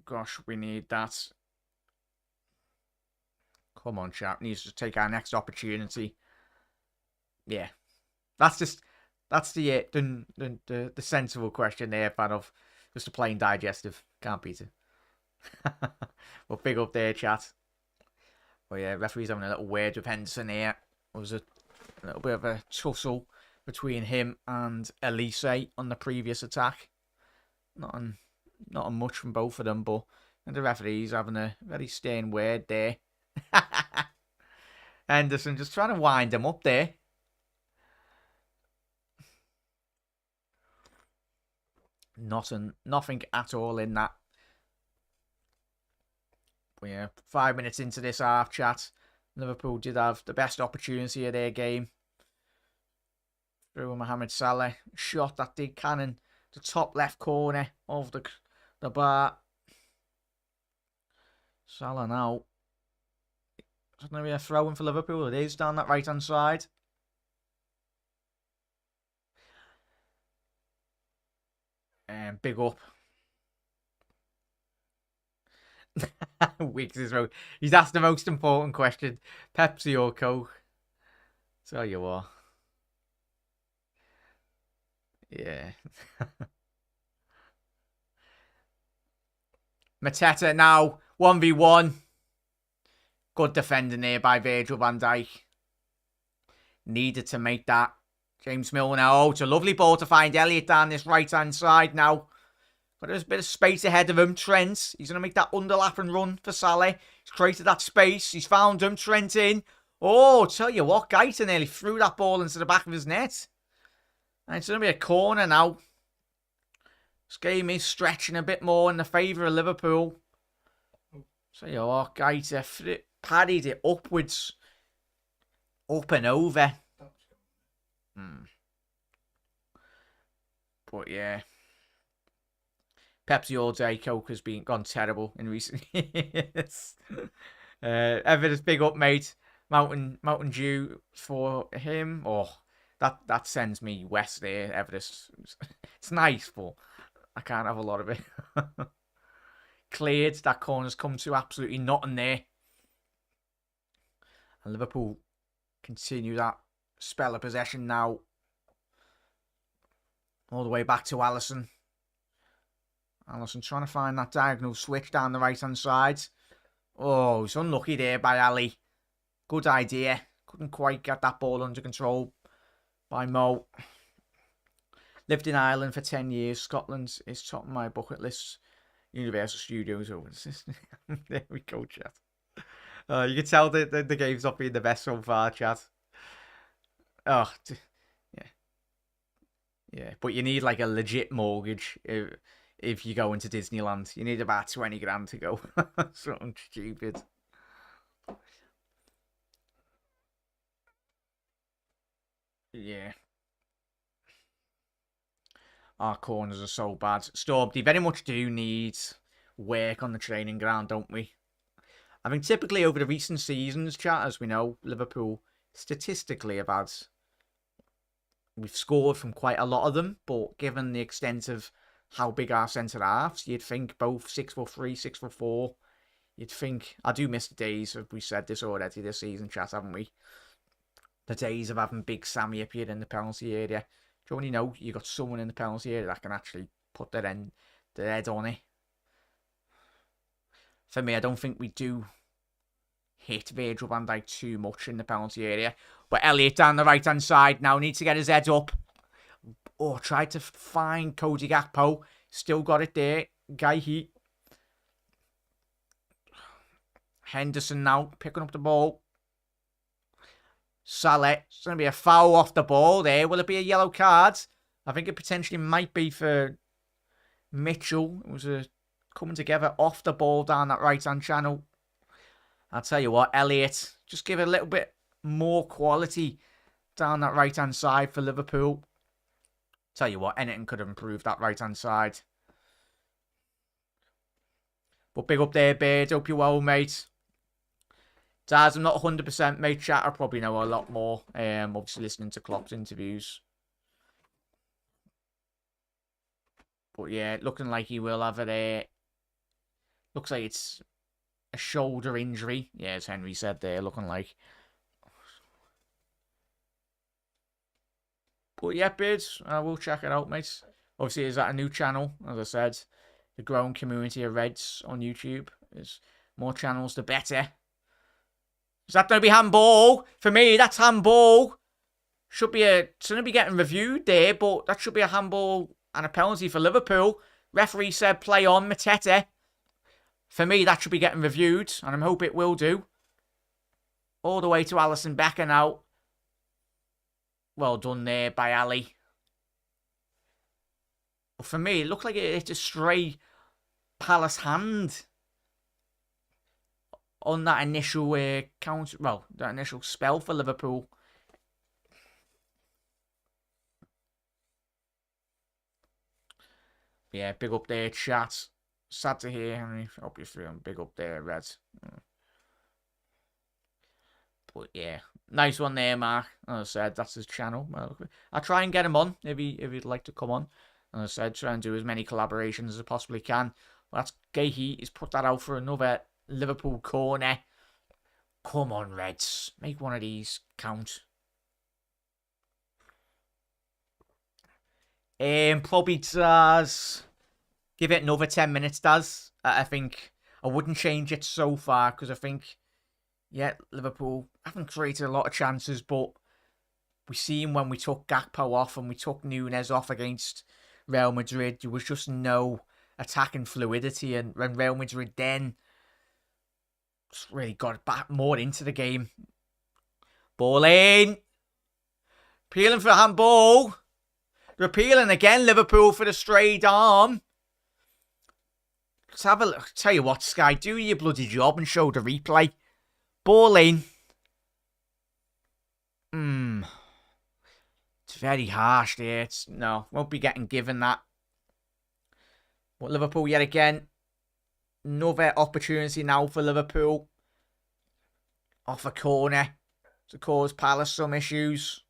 Gosh, we need that. Come on, chap. Needs to take our next opportunity. Yeah. That's the sensible question there, fan of just a plain digestive. Can't beat it. Well, big up there, chat. But yeah, referee's having a little word with Henderson here. There was a little bit of a tussle between him and Elise on the previous attack. Not on much from both of them, but the referee's having a very stern word there. Henderson just trying to wind him up there. Nothing at all in that. But yeah, 5 minutes into this half, chat. Liverpool did have the best opportunity of their game. Through Mohamed Salah. Shot that did cannon. The top left corner of the bar. Salah now. Is it going to be a throw-in for Liverpool? It is down that right-hand side. And big up. Wiggs is wrong. He's asked the most important question. Pepsi or Coke? Tell you what. Yeah. Mateta now. 1v1. Good defending there by Virgil van Dijk. Needed to make that. James Milner now. Oh, it's a lovely ball to find Elliott down this right-hand side now. But there's a bit of space ahead of him. Trent, he's going to make that underlap and run for Salah. He's created that space. He's found him. Trent in. Oh, tell you what, Gaita nearly threw that ball into the back of his net. And it's going to be a corner now. This game is stretching a bit more in the favour of Liverpool. Tell you what, Gaita parried it upwards. Up and over. But yeah. Pepsi all day, Coke has gone terrible in recent years. Everton's big up, mate. Mountain Dew for him. Oh, that sends me west there, Everest. It's nice, but I can't have a lot of it. Cleared. That corner's come to absolutely nothing there. And Liverpool continue that spell of possession now. All the way back to Alisson. Alisson trying to find that diagonal switch down the right-hand side. Oh, he's unlucky there by Ali. Good idea. Couldn't quite get that ball under control by Mo. Lived in Ireland for 10 years. Scotland is top of my bucket list. Universal Studios over. There we go, chat. You can tell the game's not been the best so far, chat. Oh, yeah. Yeah, but you need like a legit mortgage if you go into Disneyland. You need about 20 grand to go. Something stupid. Yeah. Our corners are so bad. Storm, they very much do need work on the training ground, don't we? I think typically over the recent seasons, chat, as we know, Liverpool statistically have had... We've scored from quite a lot of them, but given the extent of how big our centre-halves, you'd think both 6'3", 6'4". You'd think... I do miss the days of, we said this already this season, chat, haven't we? The days of having Big Sammy appear in the penalty area. Do you only know you got someone in the penalty area that can actually put their head on it? For me, I don't think we do hit Virgil van Dijk too much in the penalty area. But Elliott down the right-hand side now needs to get his head up. Oh, tried to find Cody Gakpo. Still got it there. Guy Heat. Henderson now picking up the ball. Salah. It's going to be a foul off the ball there. Will it be a yellow card? I think it potentially might be for Mitchell. It was a coming together off the ball down that right-hand channel. I'll tell you what, Elliott, just give it a little bit more quality down that right-hand side for Liverpool. Tell you what, anything could have improved that right-hand side. But big up there, Beard. Hope you're well, mate. Daz, I'm not 100%, mate. Chat, I probably know a lot more. Obviously listening to Klopp's interviews. But yeah, looking like he will have it there. Looks like it's a shoulder injury. Yeah, as Henry said there, looking like. But yeah, Bids, I will check it out, mate. Obviously, is that a new channel? As I said, the growing community of Reds on YouTube. There's more channels, the better. Is that going to be handball? For me, that's handball. Should be it's going to be getting reviewed there, but that should be a handball and a penalty for Liverpool. Referee said play on, Mateta. For me, that should be getting reviewed, and I hope it will do. All the way to Alisson Becker now. Well done there by Ali. But for me, it looked like it hit a stray Palace hand on that initial count. Well, that initial spell for Liverpool. Yeah, big up there, chat. Sad to hear, Henry. Hope you're feeling big up there, Reds. But yeah, nice one there, Mark. As I said, that's his channel. I'll try and get him on if he'd like to come on. As I said, try and do as many collaborations as I possibly can. Well, that's Gahey. He's put that out for another Liverpool corner. Come on, Reds. Make one of these count. Probably does. Give it another 10 minutes, does. I think I wouldn't change it so far because I think Yeah, Liverpool haven't created a lot of chances, but we seen when we took Gakpo off and we took Nunes off against Real Madrid, there was just no attacking fluidity, and when Real Madrid then just really got back more into the game. Ball in. Peeling for a handball. They're appealing again, Liverpool, for the straight arm. Let's have a look. Tell you what, Sky, do your bloody job and show the replay. Ball in. It's very harsh there. No, won't be getting given that. But Liverpool yet again. Another opportunity now for Liverpool. Off a corner to cause Palace some issues.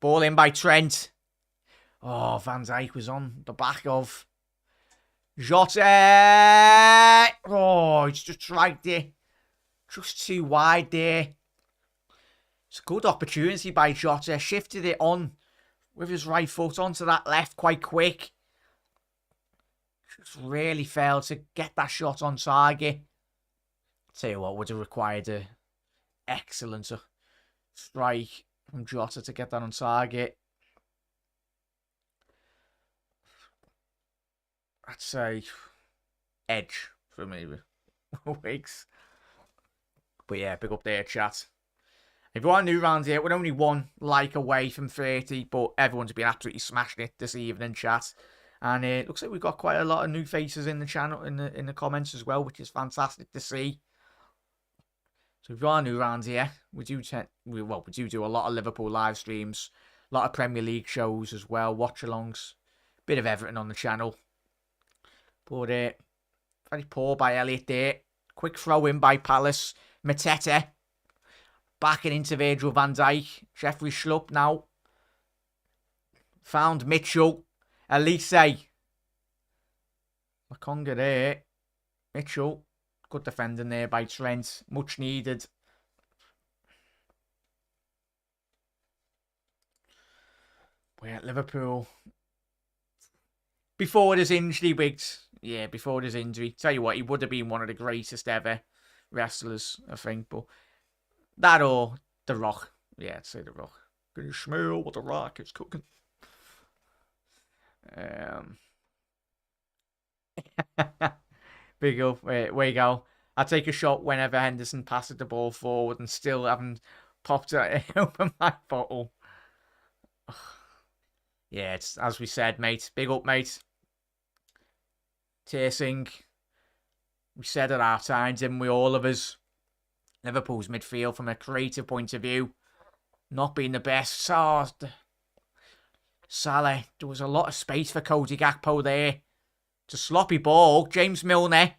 Ball in by Trent. Oh, Van Dijk was on the back of Jota. Oh, he's just right there. Just too wide there. It's a good opportunity by Jota. Shifted it on with his right foot onto that left quite quick. Just really failed to get that shot on target. Tell you what, would have required an excellent strike from Jota to get that on target. I'd say edge for me with Wiggs. But yeah, big up there, chat. If you are new around here, we're only one like away from 30, but everyone's been absolutely smashing it this evening, chat. And it looks like we've got quite a lot of new faces in the channel, in the comments as well, which is fantastic to see. So if you are new around here, we do do a lot of Liverpool live streams, a lot of Premier League shows as well, watch-alongs, bit of everything on the channel. But very poor by Elliott there. Quick throw in by Palace. Mateta backing into Virgil van Dijk. Jeffrey Schlupp now. Found Mitchell. Elise. Makonga there. Mitchell. Good defending there by Trent. Much needed. We're at Liverpool. Before his injury, Wiggs. Yeah, before his injury. Tell you what, he would have been one of the greatest ever wrestlers, I think. But that or The Rock. Yeah, I'd say The Rock. Can you smell what The Rock is cooking? Big up. Way you go. I take a shot whenever Henderson passes the ball forward and still haven't popped it open my bottle. Yeah, it's as we said, mate. Big up, mate. Tearsing. We said at half time, didn't we, all of us? Liverpool's midfield from a creative point of view, not being the best. Oh, Salah, there was a lot of space for Cody Gakpo there. It's a sloppy ball. James Milner.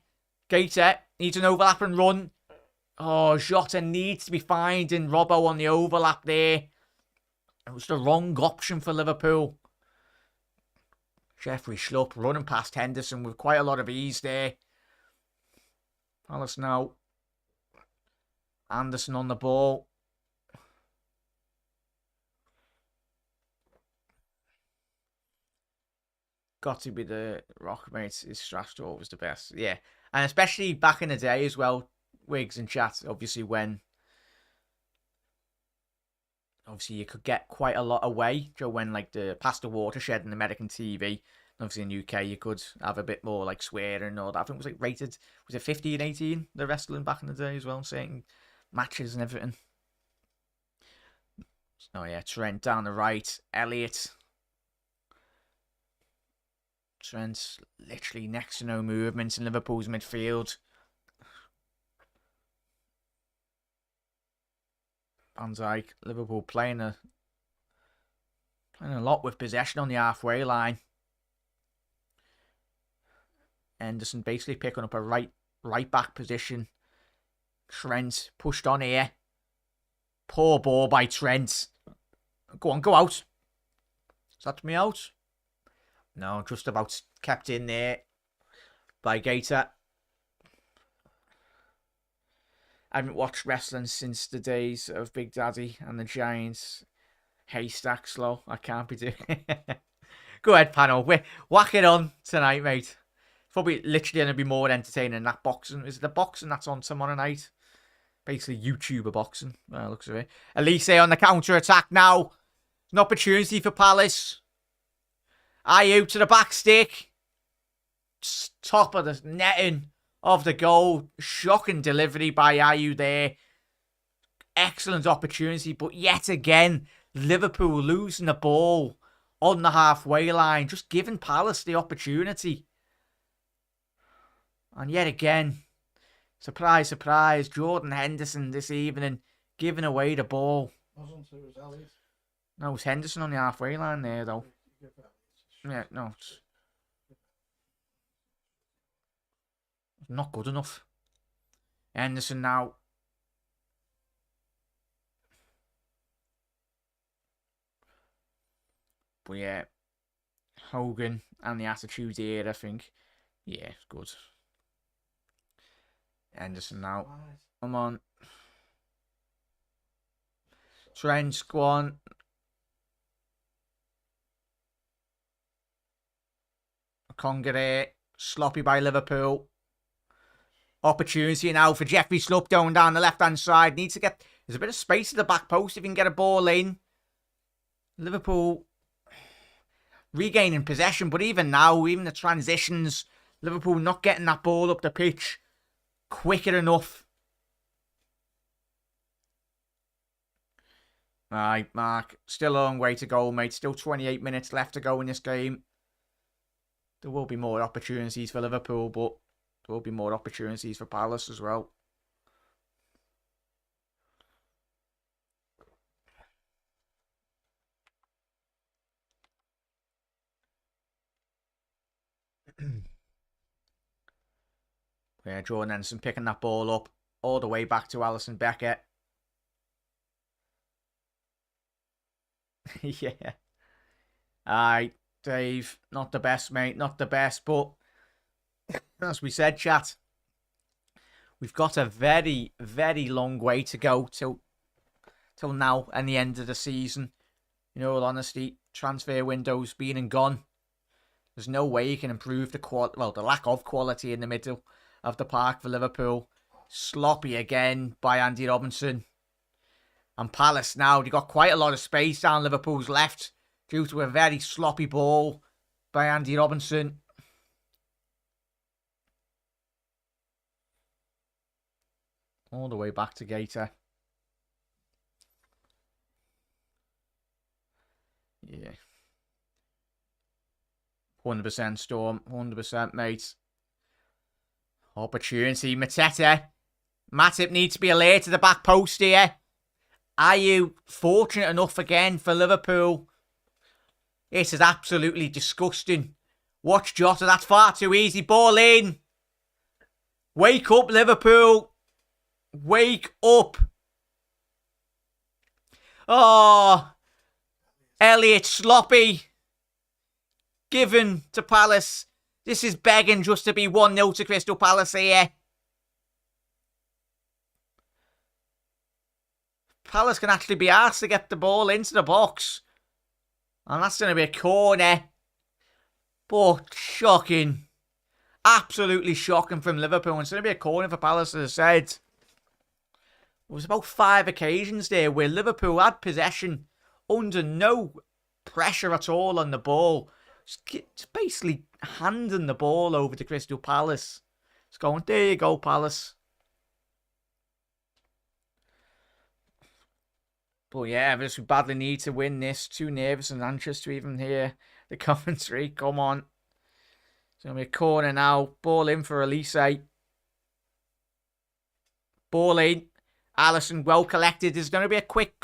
Gator needs an overlap and run. Oh, Jota needs to be finding Robbo on the overlap there. It was the wrong option for Liverpool. Jeffrey Schlupp running past Henderson with quite a lot of ease there. Palace now. Anderson on the ball. Got to be the Rock, mate. His Strastor was the best. Yeah. And especially back in the day as well, Wiggs and chat, obviously when obviously you could get quite a lot away, when like past the watershed and American TV. Obviously in UK you could have a bit more like swearing and all that. I think it was like rated, was it 15, 18, the wrestling back in the day as well, saying matches and everything. Oh yeah, Trent down the right, Elliott. Trent's literally next to no movement in Liverpool's midfield. Van Dijk, Liverpool playing a lot with possession on the halfway line. Henderson basically picking up a right back position. Trent pushed on here. Poor ball by Trent. Go on, go out. Is that me out? No, just about kept in there by Gator. I haven't watched wrestling since the days of Big Daddy and the Giants. Haystack slow. I can't be doing Go ahead, panel. Whack it on tonight, mate. Probably literally going to be more entertaining than that boxing. Is it the boxing that's on tomorrow night? Basically, YouTuber boxing. Looks of it. Elise on the counter attack now. An opportunity for Palace. Ayew to the back stick. Top of the netting of the goal. Shocking delivery by Ayew there. Excellent opportunity, but yet again, Liverpool losing the ball on the halfway line, just giving Palace the opportunity. And yet again, surprise, surprise, Jordan Henderson this evening giving away the ball. Wasn't it? Was Elliot? No, it was Henderson on the halfway line there, though. Yeah, no, it's not good enough. Henderson now. But yeah, Hogan and the attitude here, I think. Yeah, it's good. Henderson now. Come on. Trent, go on. Congaree. Sloppy by Liverpool. Opportunity now for Jeffrey Slup down the left-hand side. Needs to get... There's a bit of space at the back post if you can get a ball in. Liverpool regaining possession, but even now, even the transitions, Liverpool not getting that ball up the pitch quicker enough. Right, Mark, still a long way to go, mate. Still 28 minutes left to go in this game. There will be more opportunities for Liverpool, but there will be more opportunities for Palace as well. Yeah, Jordan Henderson picking that ball up all the way back to Alisson Becker. Yeah. Aye, Dave, not the best, mate. Not the best, but as we said, chat, we've got a very, very long way to go till now and the end of the season. In all honesty, transfer windows being and gone. There's no way you can improve the lack of quality in the middle of the park for Liverpool. Sloppy again by Andy Robinson. And Palace now, they got quite a lot of space down Liverpool's left due to a very sloppy ball by Andy Robinson. All the way back to Gator. Yeah. 100% Storm. 100% mate. Opportunity. Mateta. Matip needs to be alert to the back post here. Are you fortunate enough again for Liverpool? This is absolutely disgusting. Watch Jota. That's far too easy. Ball in. Wake up, Liverpool. Wake up. Oh. Elliot sloppy. Given to Palace. This is begging just to be 1-0 to Crystal Palace here. Palace can actually be asked to get the ball into the box. And that's going to be a corner. But shocking. Absolutely shocking from Liverpool. It's going to be a corner for Palace, as I said. There was about 5 occasions there where Liverpool had possession under no pressure at all on the ball. Just basically handing the ball over to Crystal Palace. It's going, there you go, Palace. But yeah, we badly need to win this. Too nervous and anxious to even hear the commentary. Come on. It's going to be a corner now. Ball in for Elise. Ball in. Alisson well collected. There's going to be a quick...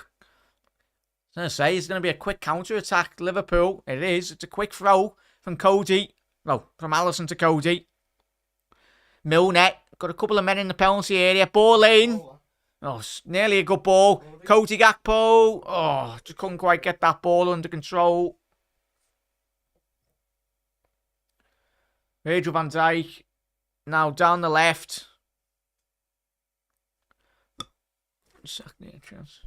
I was going to say, it's going to be a quick counter-attack. Liverpool. It is. It's a quick throw from Cody. Well, from Alisson to Cody. Milner. Got a couple of men in the penalty area. Ball in. Oh, nearly a good ball. Cody Gakpo. Oh, just couldn't quite get that ball under control. Virgil van Dijk. Now down the left. Second chance.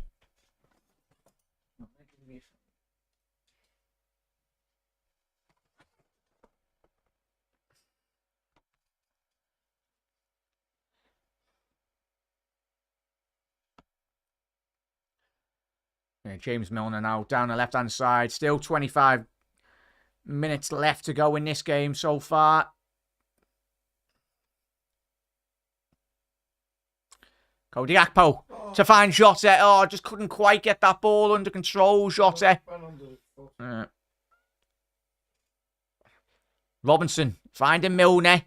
Yeah, James Milner now down the left-hand side. Still 25 minutes left to go in this game so far. Cody Gakpo to find Jota. Oh, just couldn't quite get that ball under control, Jota. Robinson finding Milner.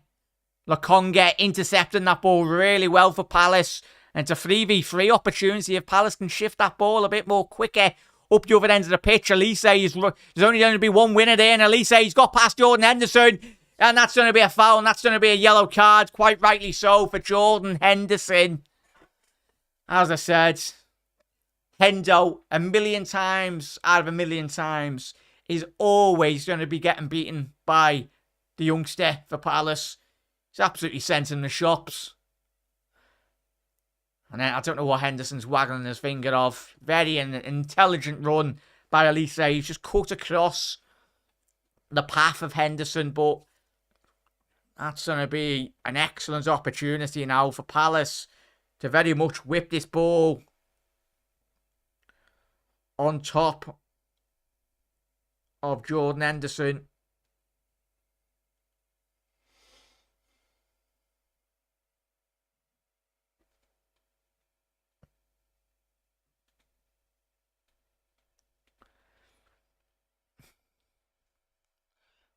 Lokonga intercepting that ball really well for Palace. And it's a 3v3 opportunity if Palace can shift that ball a bit more quicker up the other end of the pitch. Elise, there's only going to be one winner there. And Elise, he's got past Jordan Henderson. And that's going to be a foul. And that's going to be a yellow card. Quite rightly so for Jordan Henderson. As I said, Hendo, a million times out of a million times, is always going to be getting beaten by the youngster for Palace. He's absolutely sent in the shops. And then I don't know what Henderson's waggling his finger of. Very intelligent run by Elise. He's just cut across the path of Henderson. But that's going to be an excellent opportunity now for Palace to very much whip this ball on top of Jordan Henderson.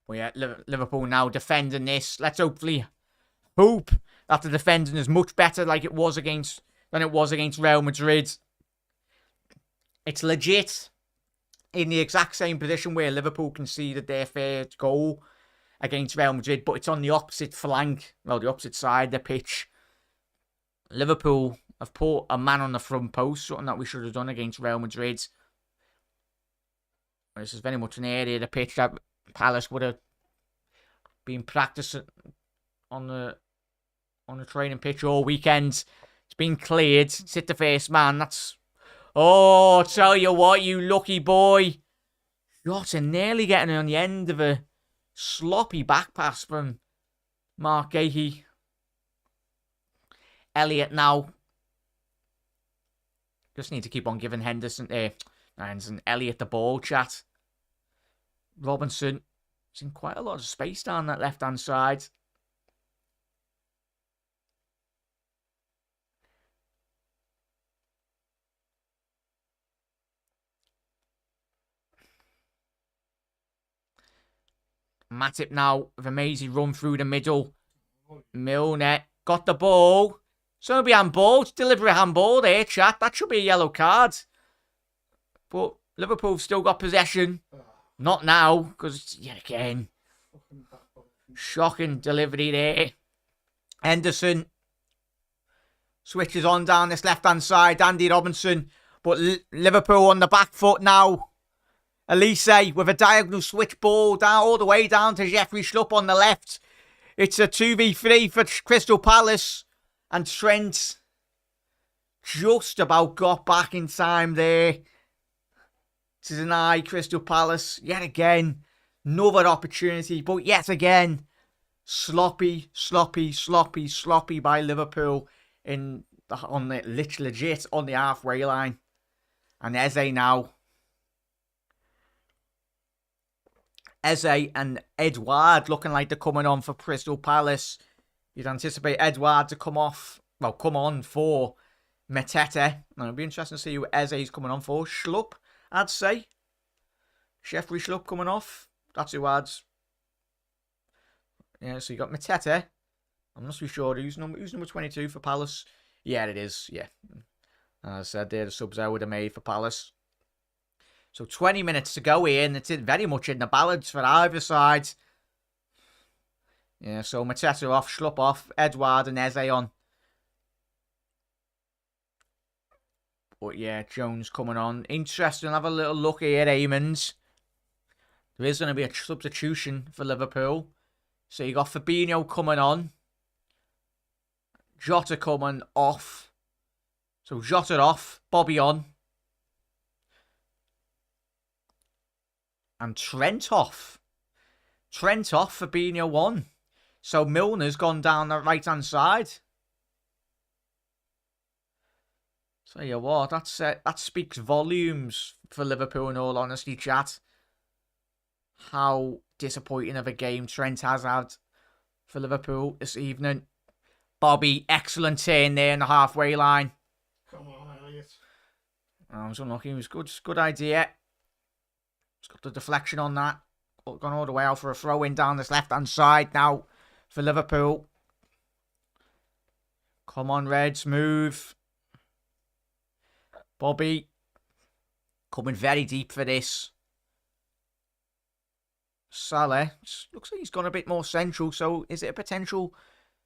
Well, yeah, Liverpool now defending this. Let's hopefully hope that the defending is much better than it was against Real Madrid. It's legit in the exact same position where Liverpool conceded their first goal against Real Madrid, but it's on the opposite flank, well, the opposite side of the pitch. Liverpool have put a man on the front post, something that we should have done against Real Madrid. This is very much an area of the pitch that Palace would have been practicing on the training pitch all weekend. It's been cleared. Sit the first man. That's... Oh, tell you what, you lucky boy. Jota nearly getting on the end of a sloppy back pass from Mark Gahey. Elliott now. Just need to keep on giving Elliott the ball, chat. Robinson. It's in quite a lot of space down that left-hand side. Matip now with a mazy run through the middle. Milner got the ball. So be handball. Deliberate handball there, chat. That should be a yellow card. But Liverpool still got possession. Not now, because yet again, shocking delivery there. Henderson switches on down this left-hand side. Andy Robinson, but Liverpool on the back foot now. Elise with a diagonal switch ball down all the way down to Jeffrey Schlupp on the left. It's a 2v3 for Crystal Palace. And Trent just about got back in time there to deny Crystal Palace yet again another opportunity. But yet again, sloppy by Liverpool legit on the halfway line. And Eze now. Eze and Edouard looking like they're coming on for Crystal Palace. You'd anticipate Edouard to come on for Mateta. Now, it'll be interesting to see who Eze's coming on for. Schlupp, I'd say. Jeffrey Schlupp coming off. That's who adds. Yeah, so you got Mateta. I'm not too sure who's number 22 for Palace. Yeah, it is. Yeah. As I said, they're the subs I would have made for Palace. So 20 minutes to go here, and it's very much in the balance for either side. Yeah, so Mateta off, Schlupp off, Edouard and Eze on. But yeah, Jones coming on. Interesting, have a little look here, Eamons. There is going to be a substitution for Liverpool. So you got Fabinho coming on. Jota coming off. So Jota off, Bobby on. And Trent off. Trent off, Fabinho on. So Milner's gone down the right-hand side. So yeah, what that speaks volumes for Liverpool. In all honesty, chat, how disappointing of a game Trent has had for Liverpool this evening. Bobby, excellent turn there in the halfway line. Come on, Elliot. I was unlucky. It was good idea. It's got the deflection on that. Gone all the way out for a throw in down this left hand side now for Liverpool. Come on, Reds, move. Bobby coming very deep for this. Salah looks like he's gone a bit more central. So is it a potential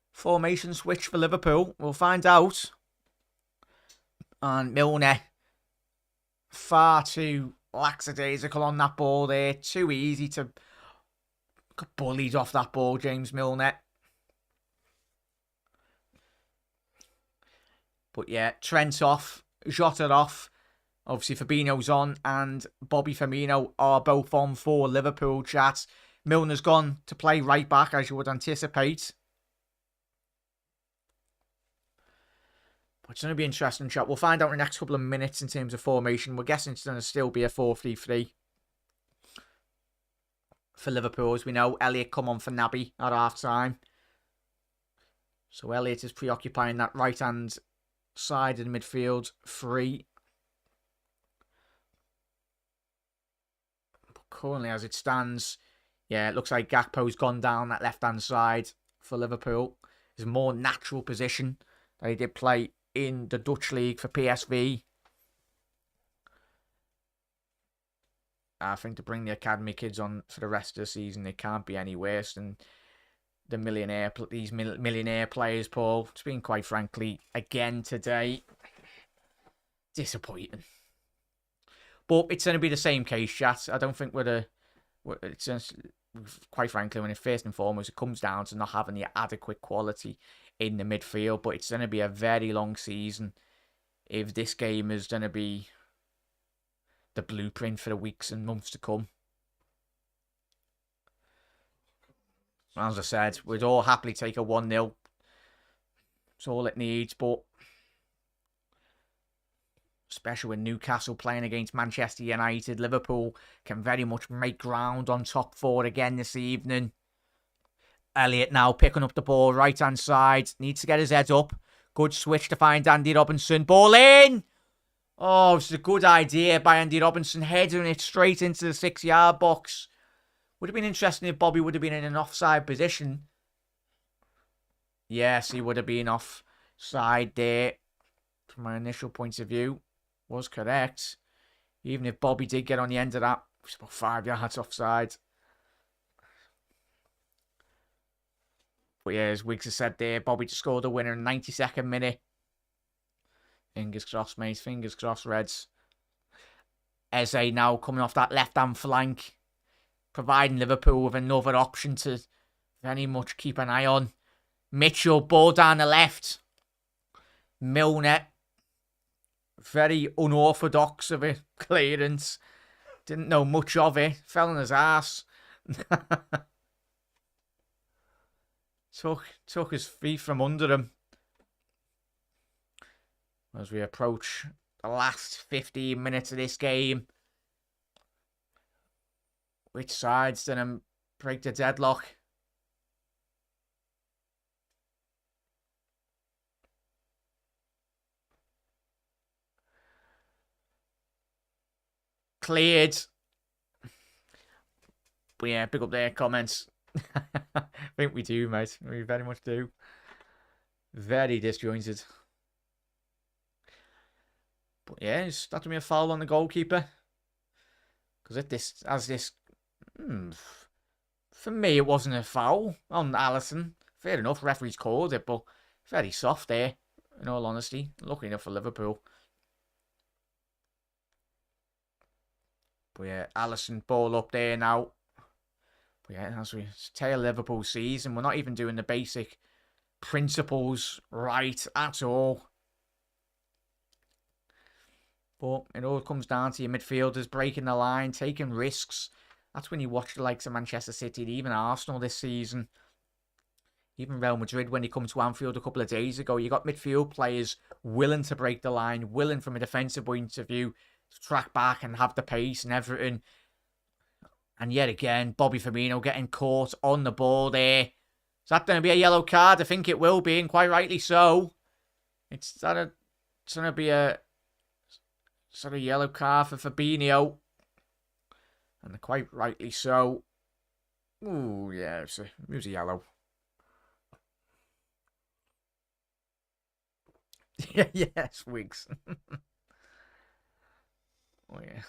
formation switch for Liverpool? We'll find out. And Milner, far too lackadaisical on that ball there. Too easy to get bullied off that ball, James Milner. But yeah, Trent off, Jota off. Obviously, Fabinho's on and Bobby Firmino are both on for Liverpool, chat. Milner's gone to play right back, as you would anticipate. But it's going to be interesting, chat. We'll find out in the next couple of minutes in terms of formation. We're guessing it's going to still be a 4-3-3 for Liverpool. As we know, Elliot come on for Naby at half-time. So Elliot is preoccupying that right-hand side of the midfield free. But currently, as it stands, yeah, it looks like Gakpo's gone down that left-hand side for Liverpool. It's a more natural position that he did play in the Dutch league for PSV. I think to bring the academy kids on for the rest of the season, it can't be any worse than these millionaire players, Paul. It's been, quite frankly, again today, disappointing. But it's going to be the same case, chat. I don't think it's just, quite frankly, when it first and foremost, it comes down to not having the adequate quality in the midfield. But it's going to be a very long season if this game is going to be the blueprint for the weeks and months to come. As I said, we'd all happily take a 1-0. It's all it needs, but especially with Newcastle playing against Manchester United, Liverpool can very much make ground on top four again this evening. Elliot now picking up the ball, right-hand side. Needs to get his head up. Good switch to find Andy Robinson. Ball in! Oh, it's a good idea by Andy Robinson, heading it straight into the 6-yard box. Would have been interesting if Bobby would have been in an offside position. Yes, he would have been offside there. From my initial point of view, was correct. Even if Bobby did get on the end of that, it was about 5 yards offside. But yeah, as Wiggs has said there, Bobby just scored a winner in the 92nd minute. Fingers crossed, mate. Fingers crossed, Reds. Eze now coming off that left-hand flank, providing Liverpool with another option to very much keep an eye on. Mitchell, ball down the left. Milner, very unorthodox of a clearance. Didn't know much of it. Fell on his ass. Took his feet from under him. As we approach the last 15 minutes of this game. Which side's going to break the deadlock? Cleared. But yeah, pick up their comments. I think we do, mate. We very much do. Very disjointed. But yeah, it's that to be a foul on the goalkeeper. Because for me, it wasn't a foul on Alisson. Fair enough, referee's called it, but very soft there, in all honesty. Lucky enough for Liverpool. But yeah, Alisson ball up there now. But yeah, as we tail Liverpool season, we're not even doing the basic principles right at all. But it all comes down to your midfielders breaking the line, taking risks. That's when you watch the likes of Manchester City and even Arsenal this season. even Real Madrid, when they come to Anfield a couple of days ago, you got midfield players willing to break the line, willing from a defensive point of view to track back and have the pace and everything. And yet again, Bobby Firmino getting caught on the ball there. Is that going to be a yellow card? I think it will be, and quite rightly so. It's going to be a sort of yellow card for Fabinho. And quite rightly so. Ooh, yeah, it was a yellow. Yes, Wiggs. Oh, yeah.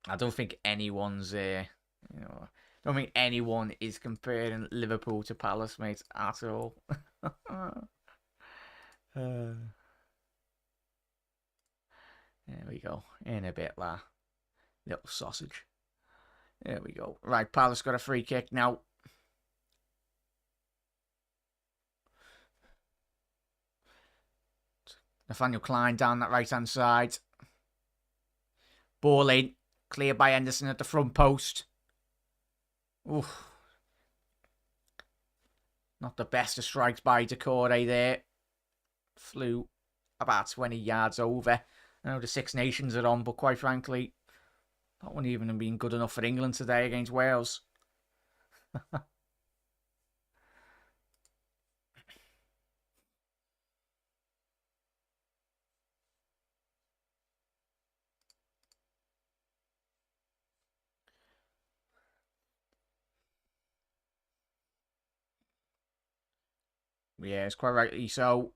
I don't think anyone's I don't think anyone is comparing Liverpool to Palace, mate, at all. There we go. In a bit, la. Little sausage. There we go. Right, Palace got a free kick now. Nathaniel Klein down that right-hand side. Ball in. Cleared by Henderson at the front post. Oof. Not the best of strikes by Decore there. Flew about 20 yards over. I know the Six Nations are on, but quite frankly, that wouldn't even have been good enough for England today against Wales. Yeah, it's quite rightly so.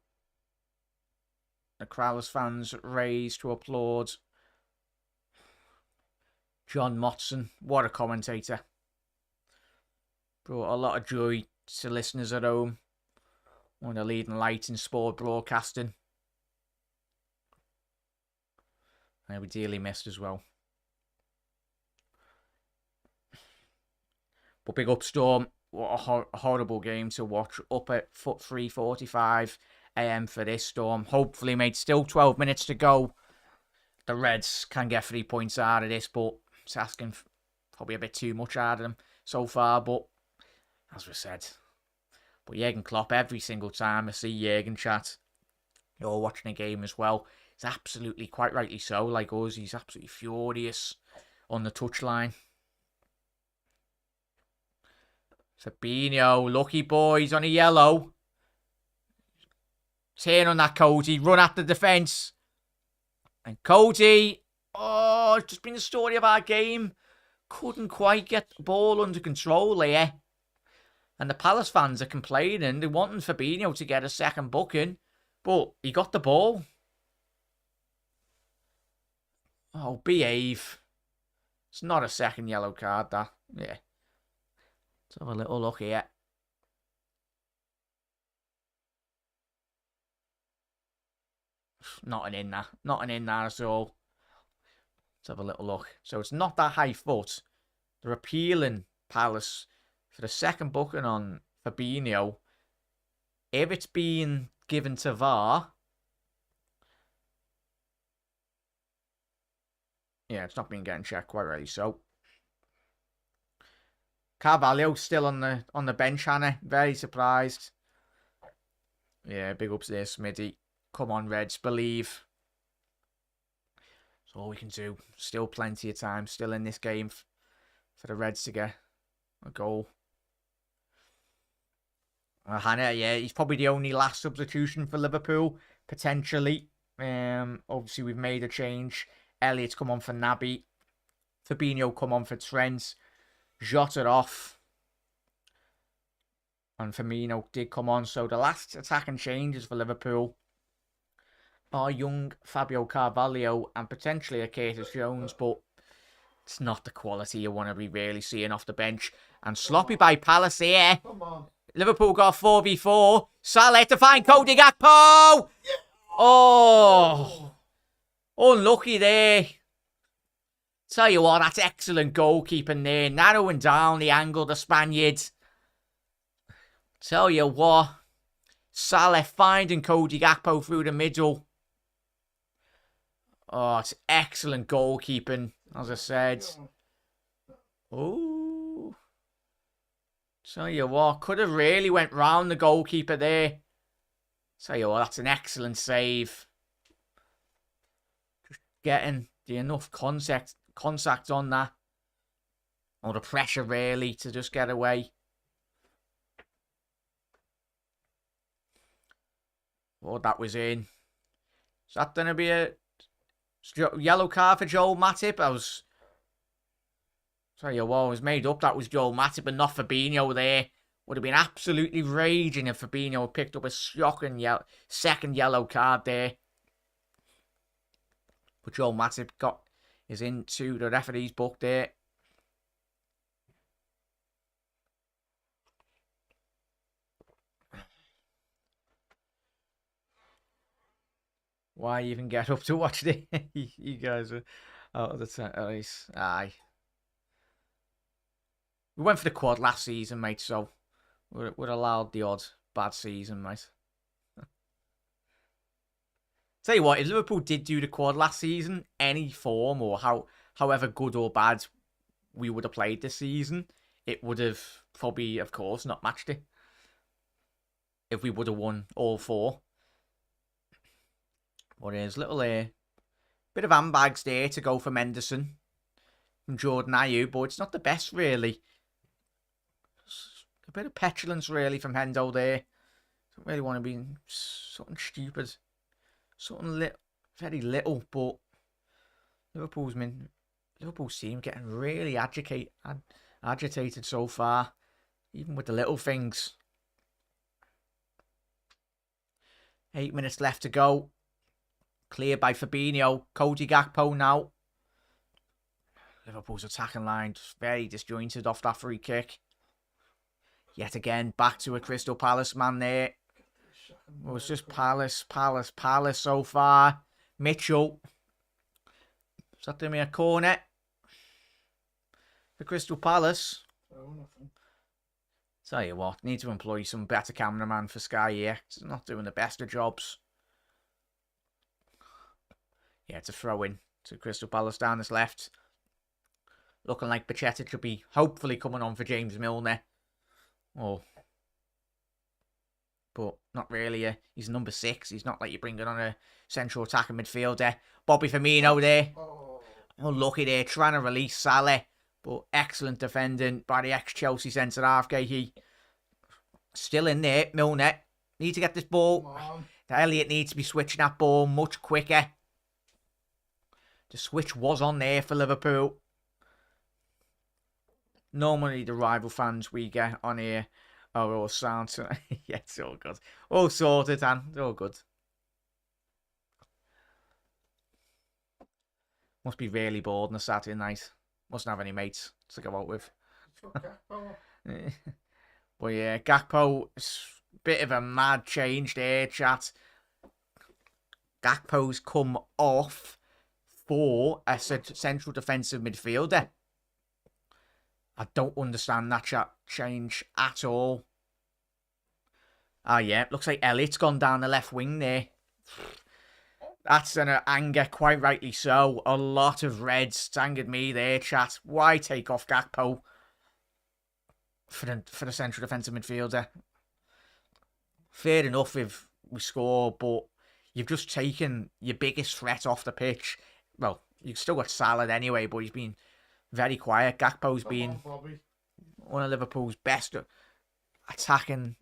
The Crowlers fans raised to applaud John Motson. What a commentator. Brought a lot of joy to listeners at home. One of the leading lights in sport broadcasting. And we dearly missed as well. But big up Storm. What a horrible game to watch. Up at 3:45 AM for this Storm. Hopefully, mate, still 12 minutes to go. The Reds can get 3 points out of this, but it's asking probably a bit too much out of them so far. But as we said, but Jurgen Klopp, every single time I see Jurgen chat, you're watching a game as well. It's absolutely, quite rightly so, like us, he's absolutely furious on the touchline. Fabinho, lucky boys on a yellow. Turn on that Cody, run at the defence. And Cody, oh, it's just been the story of our game. Couldn't quite get the ball under control here. And the Palace fans are complaining. They wanting Fabinho to get a second booking. But he got the ball. Oh, behave. It's not a second yellow card, that. Yeah. Let's have a little look here. Not an in there. Not an in there at all. Let's have a little look. So it's not that high foot. They're appealing Palace for the second booking on Fabinho. If it's being given to VAR, yeah, it's not been getting checked quite really. So Carvalho still on the bench, Hannah. Very surprised. Yeah, big ups there, Smitty. Come on, Reds, believe. That's all we can do. Still plenty of time. Still in this game for the Reds to get a goal. Hannah, yeah, he's probably the only last substitution for Liverpool, potentially. Obviously, we've made a change. Elliott's come on for Naby. Fabinho come on for Trent. Jota off. And Firmino did come on. So the last attacking changes for Liverpool are young Fabio Carvalho and potentially a Curtis Jones, but it's not the quality you want to be really seeing off the bench. And sloppy by Palace here. Come on. Liverpool got 4v4. Salah to find Cody Gakpo. Yeah. Oh. Unlucky there. Tell you what, that's excellent goalkeeping there. Narrowing down the angle of the Spaniard. Tell you what. Salah finding Cody Gakpo through the middle. Oh, it's excellent goalkeeping, as I said. Oh. Tell you what, could have really went round the goalkeeper there. Tell you what, that's an excellent save. Just getting the enough contact on that. Or the pressure, really, to just get away. Oh, that was in. Is that going to be a yellow card for Joel Matip? Tell you what, I was made up that was Joel Matip and not Fabinho there. Would have been absolutely raging if Fabinho picked up a shocking second yellow card there. But Joel Matip is into the referee's book there. Why even get up to watch this? You guys are out of the time. Aye. We went for the quad last season, mate, so we're allowed the odd bad season, mate. Tell you what, if Liverpool did do the quad last season, any form or however good or bad we would have played this season, it would have probably, of course, not matched it. If we would have won all four. But there's little bit of handbags there to go for Menderson from Jordan Ayew, but it's not the best, really. A bit of petulance, really, from Hendo there. Don't really want to be something stupid. Something very little, but Liverpool's team getting really agitated so far, even with the little things. 8 minutes left to go. Cleared by Fabinho. Cody Gakpo now. Liverpool's attacking line just very disjointed off that free kick. Yet again, back to a Crystal Palace man there. Well, it's just Palace so far. Mitchell. Is that doing me a corner? For Crystal Palace. Tell you what, need to employ some better cameraman for Sky here. It's not doing the best of jobs. Yeah, it's a throw-in to Crystal Palace down this left. Looking like Bacheta should be hopefully coming on for James Milner. Oh. But not really. He's number 6. He's not like you're bringing on a central attacking midfielder. Bobby Firmino there. Oh, lucky there. Trying to release Salah. But excellent defending by the ex-Chelsea centre-half, Gahey. Still in there. Milner. Need to get this ball. Elliott needs to be switching that ball much quicker. The switch was on there for Liverpool. Normally the rival fans we get on here are all sound. So yeah, it's all good. All sorted, and it's all good. Must be really bored on a Saturday night. Mustn't have any mates to go out with. But yeah, Gakpo, bit of a mad change there, chat. Gakpo's come off for a central defensive midfielder. I don't understand that change at all. Ah, yeah, looks like Elliott's gone down the left wing there. That's an anger, quite rightly so. A lot of reds angered me there, chat. Why take off Gakpo for the central defensive midfielder? Fair enough if we score, but you've just taken your biggest threat off the pitch. Well, you've still got Salah anyway, but he's been very quiet. Gakpo's been one of Liverpool's best attacking.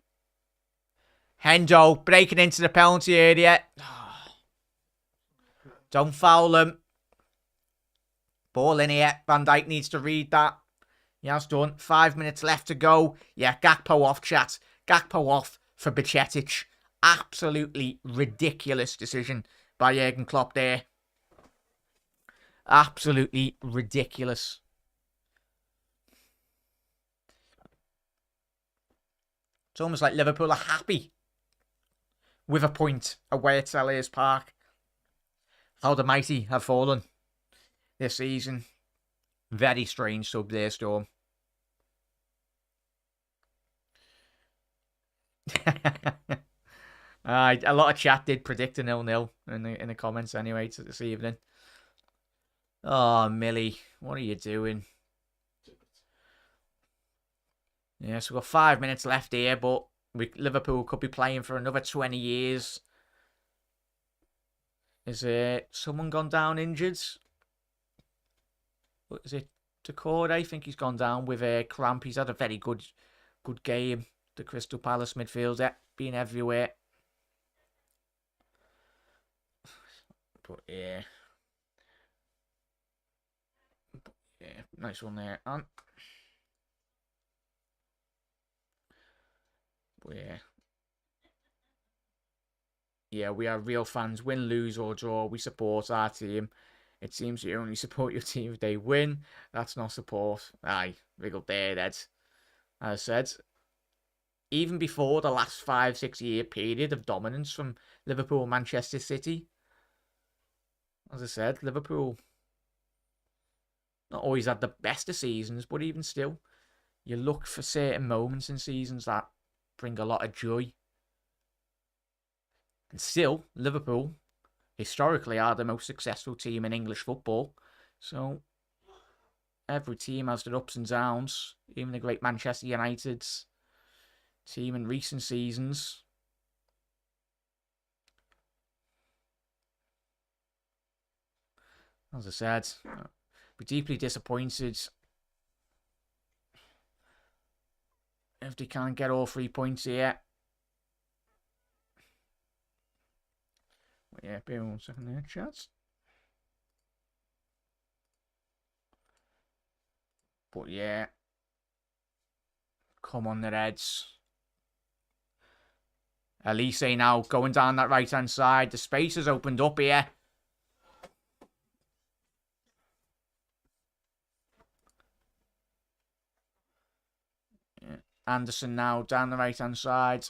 Hendo breaking into the penalty area. Don't foul him. Ball in here. Van Dijk needs to read that. He has done. 5 minutes left to go. Yeah, Gakpo off, chat. Gakpo off for Bajcetic. Absolutely ridiculous decision by Jurgen Klopp there. Absolutely ridiculous. It's almost like Liverpool are happy with a point away at Selhurst Park. How the mighty have fallen this season. Very strange sub there, Storm. A lot of chat did predict a 0-0 in the comments anyway this evening. Oh, Millie, what are you doing? Yeah, so we've got 5 minutes left here, but Liverpool could be playing for another 20 years. Is someone gone down injured? Is it Decore? I think he's gone down with a cramp. He's had a very good game. The Crystal Palace midfielder being everywhere. But yeah. Yeah, nice one there. But yeah. Yeah, we are real fans. Win, lose, or draw. We support our team. It seems you only support your team if they win. That's not support. Aye, wriggled there, Ed. As I said, even before the last 5-6 year period of dominance from Liverpool and Manchester City, as I said, Liverpool not always had the best of seasons, but even still, you look for certain moments in seasons that bring a lot of joy. And still, Liverpool historically are the most successful team in English football. So every team has their ups and downs. Even the great Manchester United's team in recent seasons. As I said, we're deeply disappointed if they can't get all 3 points here. Yeah, bear with 1 second there, chat. But yeah. Come on, the Reds. Elise now going down that right-hand side. The space has opened up here. Yeah. Anderson now down the right-hand side.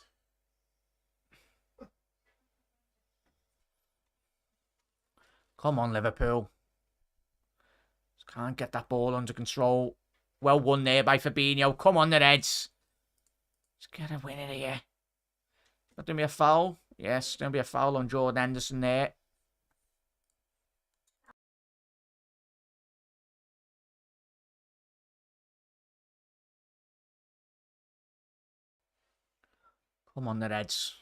Come on, Liverpool. Just can't get that ball under control. Well won there by Fabinho. Come on, the Reds. Let's get a win in here. Not going to be a foul. Yes, going to be a foul on Jordan Henderson there. Come on, the Reds.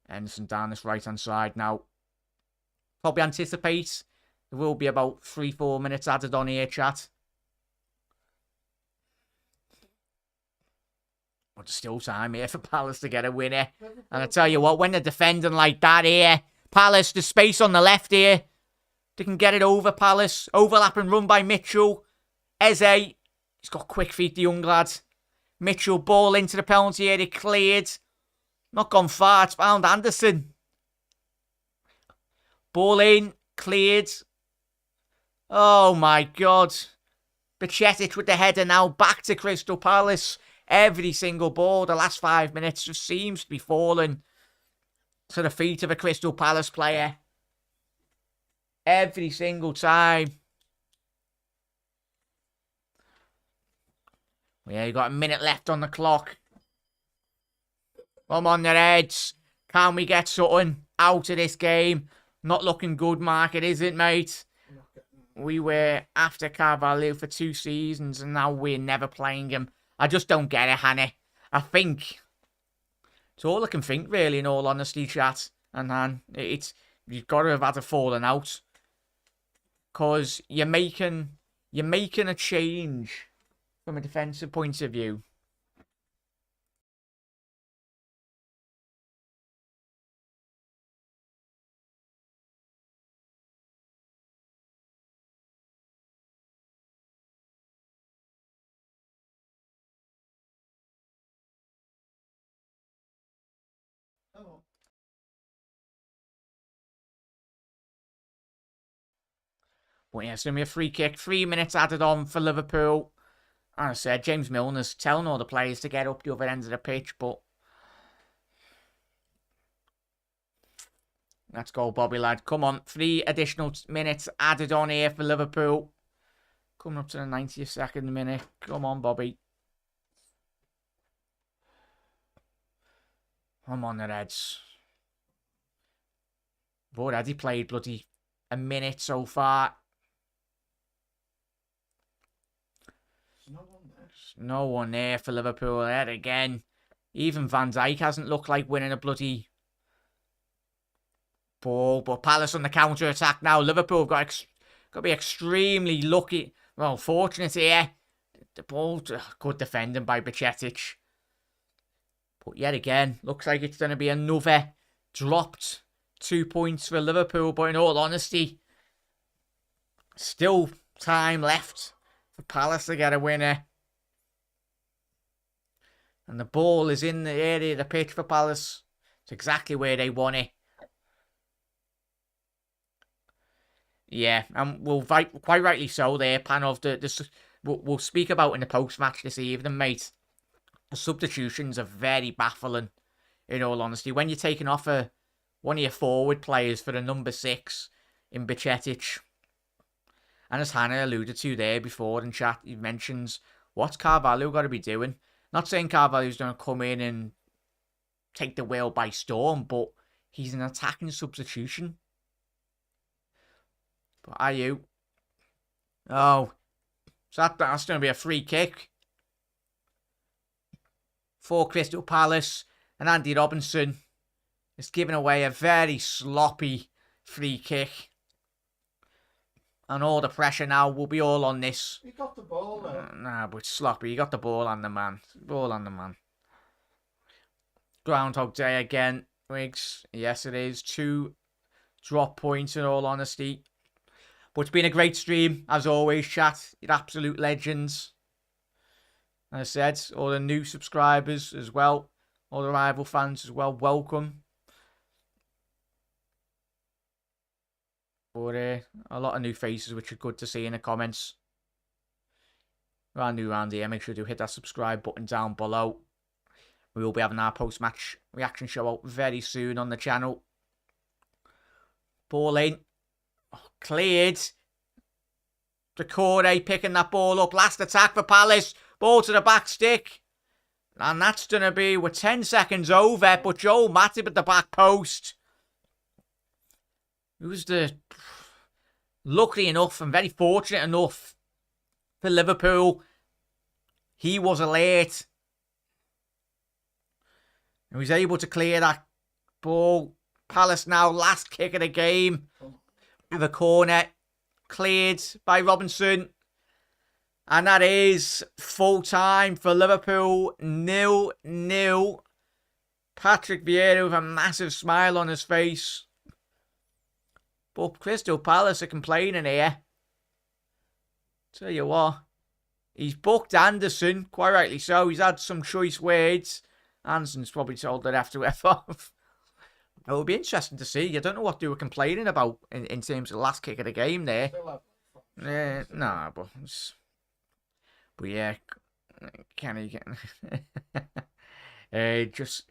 Henderson down this right-hand side now. Probably anticipate there will be about 3-4 minutes added on here, chat. But there's still time here for Palace to get a winner. And I tell you what, when they're defending like that here, Palace, the space on the left here, they can get it over Palace. Overlapping run by Mitchell. Eze, he's got quick feet, the young lad. Mitchell, ball into the penalty area, cleared. Not gone far, it's found Anderson. Ball in, cleared. Oh my God. Bacetic with the header now, back to Crystal Palace. Every single ball, the last 5 minutes, just seems to be falling to the feet of a Crystal Palace player. Every single time. Yeah, you got a minute left on the clock. Come on, the Reds. Can we get something out of this game? Not looking good, Mark. It isn't, mate. We were after Carvalho for 2 seasons, and now we're never playing him. I just don't get it, Hannah. I think it's all I can think, really, in all honesty, chat. And Han, you've got to have had a falling out, because you're making a change from a defensive point of view. But yeah, it's going to be a free kick. 3 minutes added on for Liverpool. As I said, James Milner's telling all the players to get up the other end of the pitch, but let's go, Bobby, lad. Come on, 3 additional minutes added on here for Liverpool. Coming up to the 92nd minute. Come on, Bobby. Come on, the Reds. We've already played bloody a minute so far. There's no one there for Liverpool. There again. Even Van Dijk hasn't looked like winning a bloody ball. But Palace on the counter-attack now. Liverpool have got to be extremely lucky. Well, fortunate here. The ball, good defending by Bajcetic. But yet again, looks like it's going to be another dropped 2 points for Liverpool. But in all honesty, still time left for Palace to get a winner. And the ball is in the area of the pitch for Palace. It's exactly where they want it. Yeah, and we'll quite rightly so there, Panov. We'll speak about in the post-match this evening, mate. The substitutions are very baffling, in all honesty. When you're taking off one of your forward players for the number 6 in Bajcetic. And as Hannah alluded to there before in chat, he mentions, what's Carvalho got to be doing? Not saying Carvalho's going to come in and take the wheel by storm, but he's an attacking substitution. But are you? Oh, so that's going to be a free kick for Crystal Palace. And Andy Robinson is giving away a very sloppy free kick. And all the pressure now will be all on this. He got the ball though. Nah, but sloppy. He got the ball on the man. Ball on the man. Groundhog Day again, Wiggs. Yes, it is. 2 drop points in all honesty. But it's been a great stream, as always, chat. You're absolute legends. As I said, all the new subscribers as well. All the rival fans as well. Welcome. But a lot of new faces, which are good to see in the comments. Brand new around here. Make sure to hit that subscribe button down below. We will be having our post-match reaction show out very soon on the channel. Ball in. Oh, cleared. Decore picking that ball up. Last attack for Palace. Ball to the back stick. And that's going to be, we're 10 seconds over. But Joel Matip at the back post. Who's lucky enough and very fortunate enough for Liverpool. He was alert. And was able to clear that ball. Palace now, last kick of the game. With a corner. Cleared by Robinson. And that is full time for Liverpool. 0-0. Patrick Vieira with a massive smile on his face. But Crystal Palace are complaining here. Tell you what. He's booked Anderson, quite rightly so. He's had some choice words. Anderson's probably told the ref to F off. It will be interesting to see. I don't know what they were complaining about in terms of the last kick of the game there. Nah, but yeah, can he get... just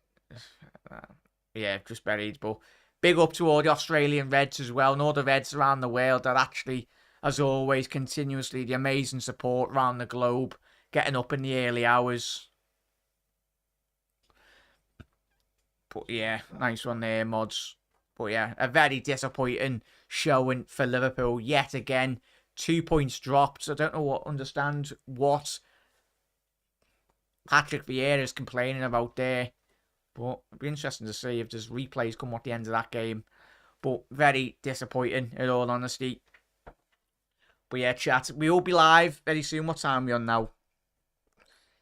buried, but... Big up to all the Australian Reds as well, and all the Reds around the world that actually, as always, continuously the amazing support around the globe, getting up in the early hours. But yeah, nice one there, mods. But yeah, a very disappointing showing for Liverpool yet again. 2 points dropped. I don't understand what Patrick Vieira is complaining about there. But it'll be interesting to see if there's replays come at the end of that game. But very disappointing, in all honesty. But yeah, chat, we will be live very soon. What time are we on now?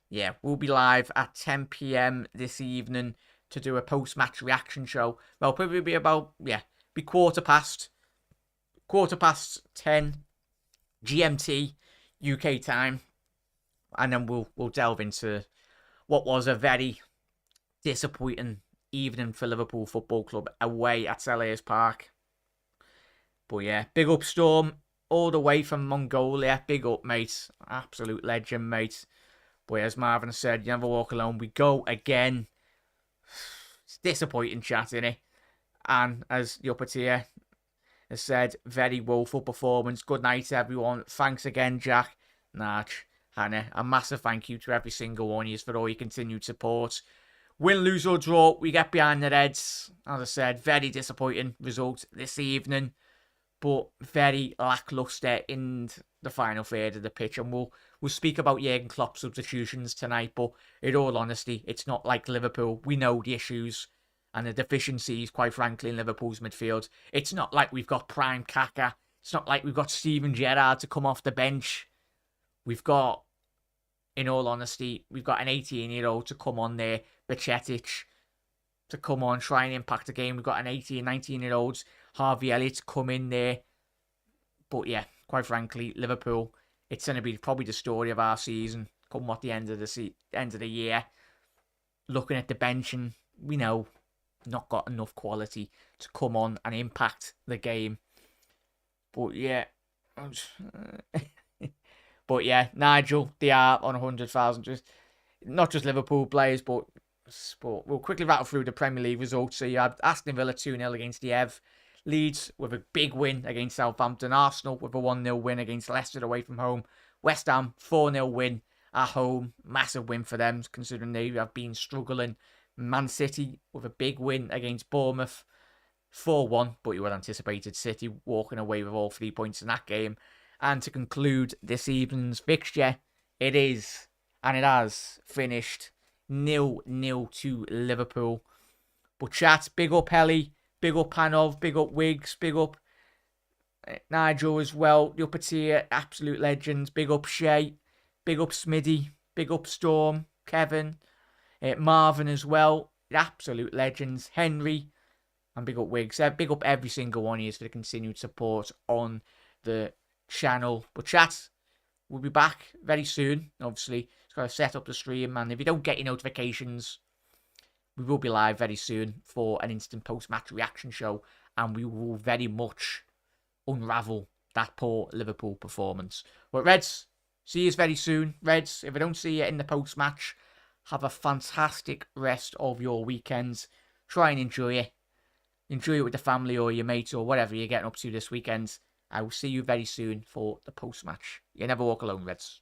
Yeah, we'll be live at 10 PM this evening to do a post-match reaction show. Well, probably be about, be quarter past 10 GMT UK time. And then we'll delve into what was a very disappointing evening for Liverpool Football Club away at Selhurst Park. But yeah, big up Storm all the way from Mongolia. Big up, mate. Absolute legend, mate. But as Marvin said, you never walk alone. We go again. It's disappointing chat, innit? And as the upper tier has said, very woeful performance. Good night, everyone. Thanks again, Jack, Nach, Hannah. A massive thank you to every single one of you for all your continued support. Win, lose or draw, we get behind the Reds. As I said, very disappointing result this evening. but very lacklustre in the final third of the pitch. And we'll speak about Jurgen Klopp's substitutions tonight, but in all honesty, it's not like Liverpool. We know the issues and the deficiencies, quite frankly, in Liverpool's midfield. It's not like we've got prime Kaka. It's not like we've got Steven Gerrard to come off the bench. We've got, in all honesty, we've got an 18-year-old to come on there, Bajcetic, to come on, try and impact the game. We've got an 18, 19-year-olds, Harvey Elliott, to come in there. But yeah, quite frankly, Liverpool, it's going to be probably the story of our season, come what the end of the year. Looking at the bench, and we know not got enough quality to come on and impact the game. But yeah, Nigel, they are on 100,000. Just not just Liverpool players, but we'll quickly rattle through the Premier League results. So you had Aston Villa 2-0 against the Ev, Leeds with a big win against Southampton, Arsenal with a 1-0 win against Leicester away from home, West Ham 4-0 win at home, massive win for them considering they have been struggling. Man City with a big win against Bournemouth, 4-1, but you had anticipated City walking away with all 3 points in that game. And to conclude this evening's fixture, it is, and it has finished 0-0 to Liverpool. But chat, big up Helly, big up Panov, big up Wiggs, big up Nigel as well, the upper tier, absolute legends, big up Shay, big up Smiddy, big up Storm, Kevin, Marvin as well, absolute legends, Henry, and big up Wiggs. Big up every single one of you for the continued support on the channel. But chat, we'll be back very soon. Obviously, it's got to set up the stream, and if you don't get your notifications, we will be live very soon for an instant post-match reaction show, and we will very much unravel that poor Liverpool performance. But Reds, see you very soon. Reds, if I don't see you in the post-match, have a fantastic rest of your weekends. Try and enjoy it. Enjoy it with the family or your mates or whatever you're getting up to this weekend. I will see you very soon for the post-match. You never walk alone, Reds.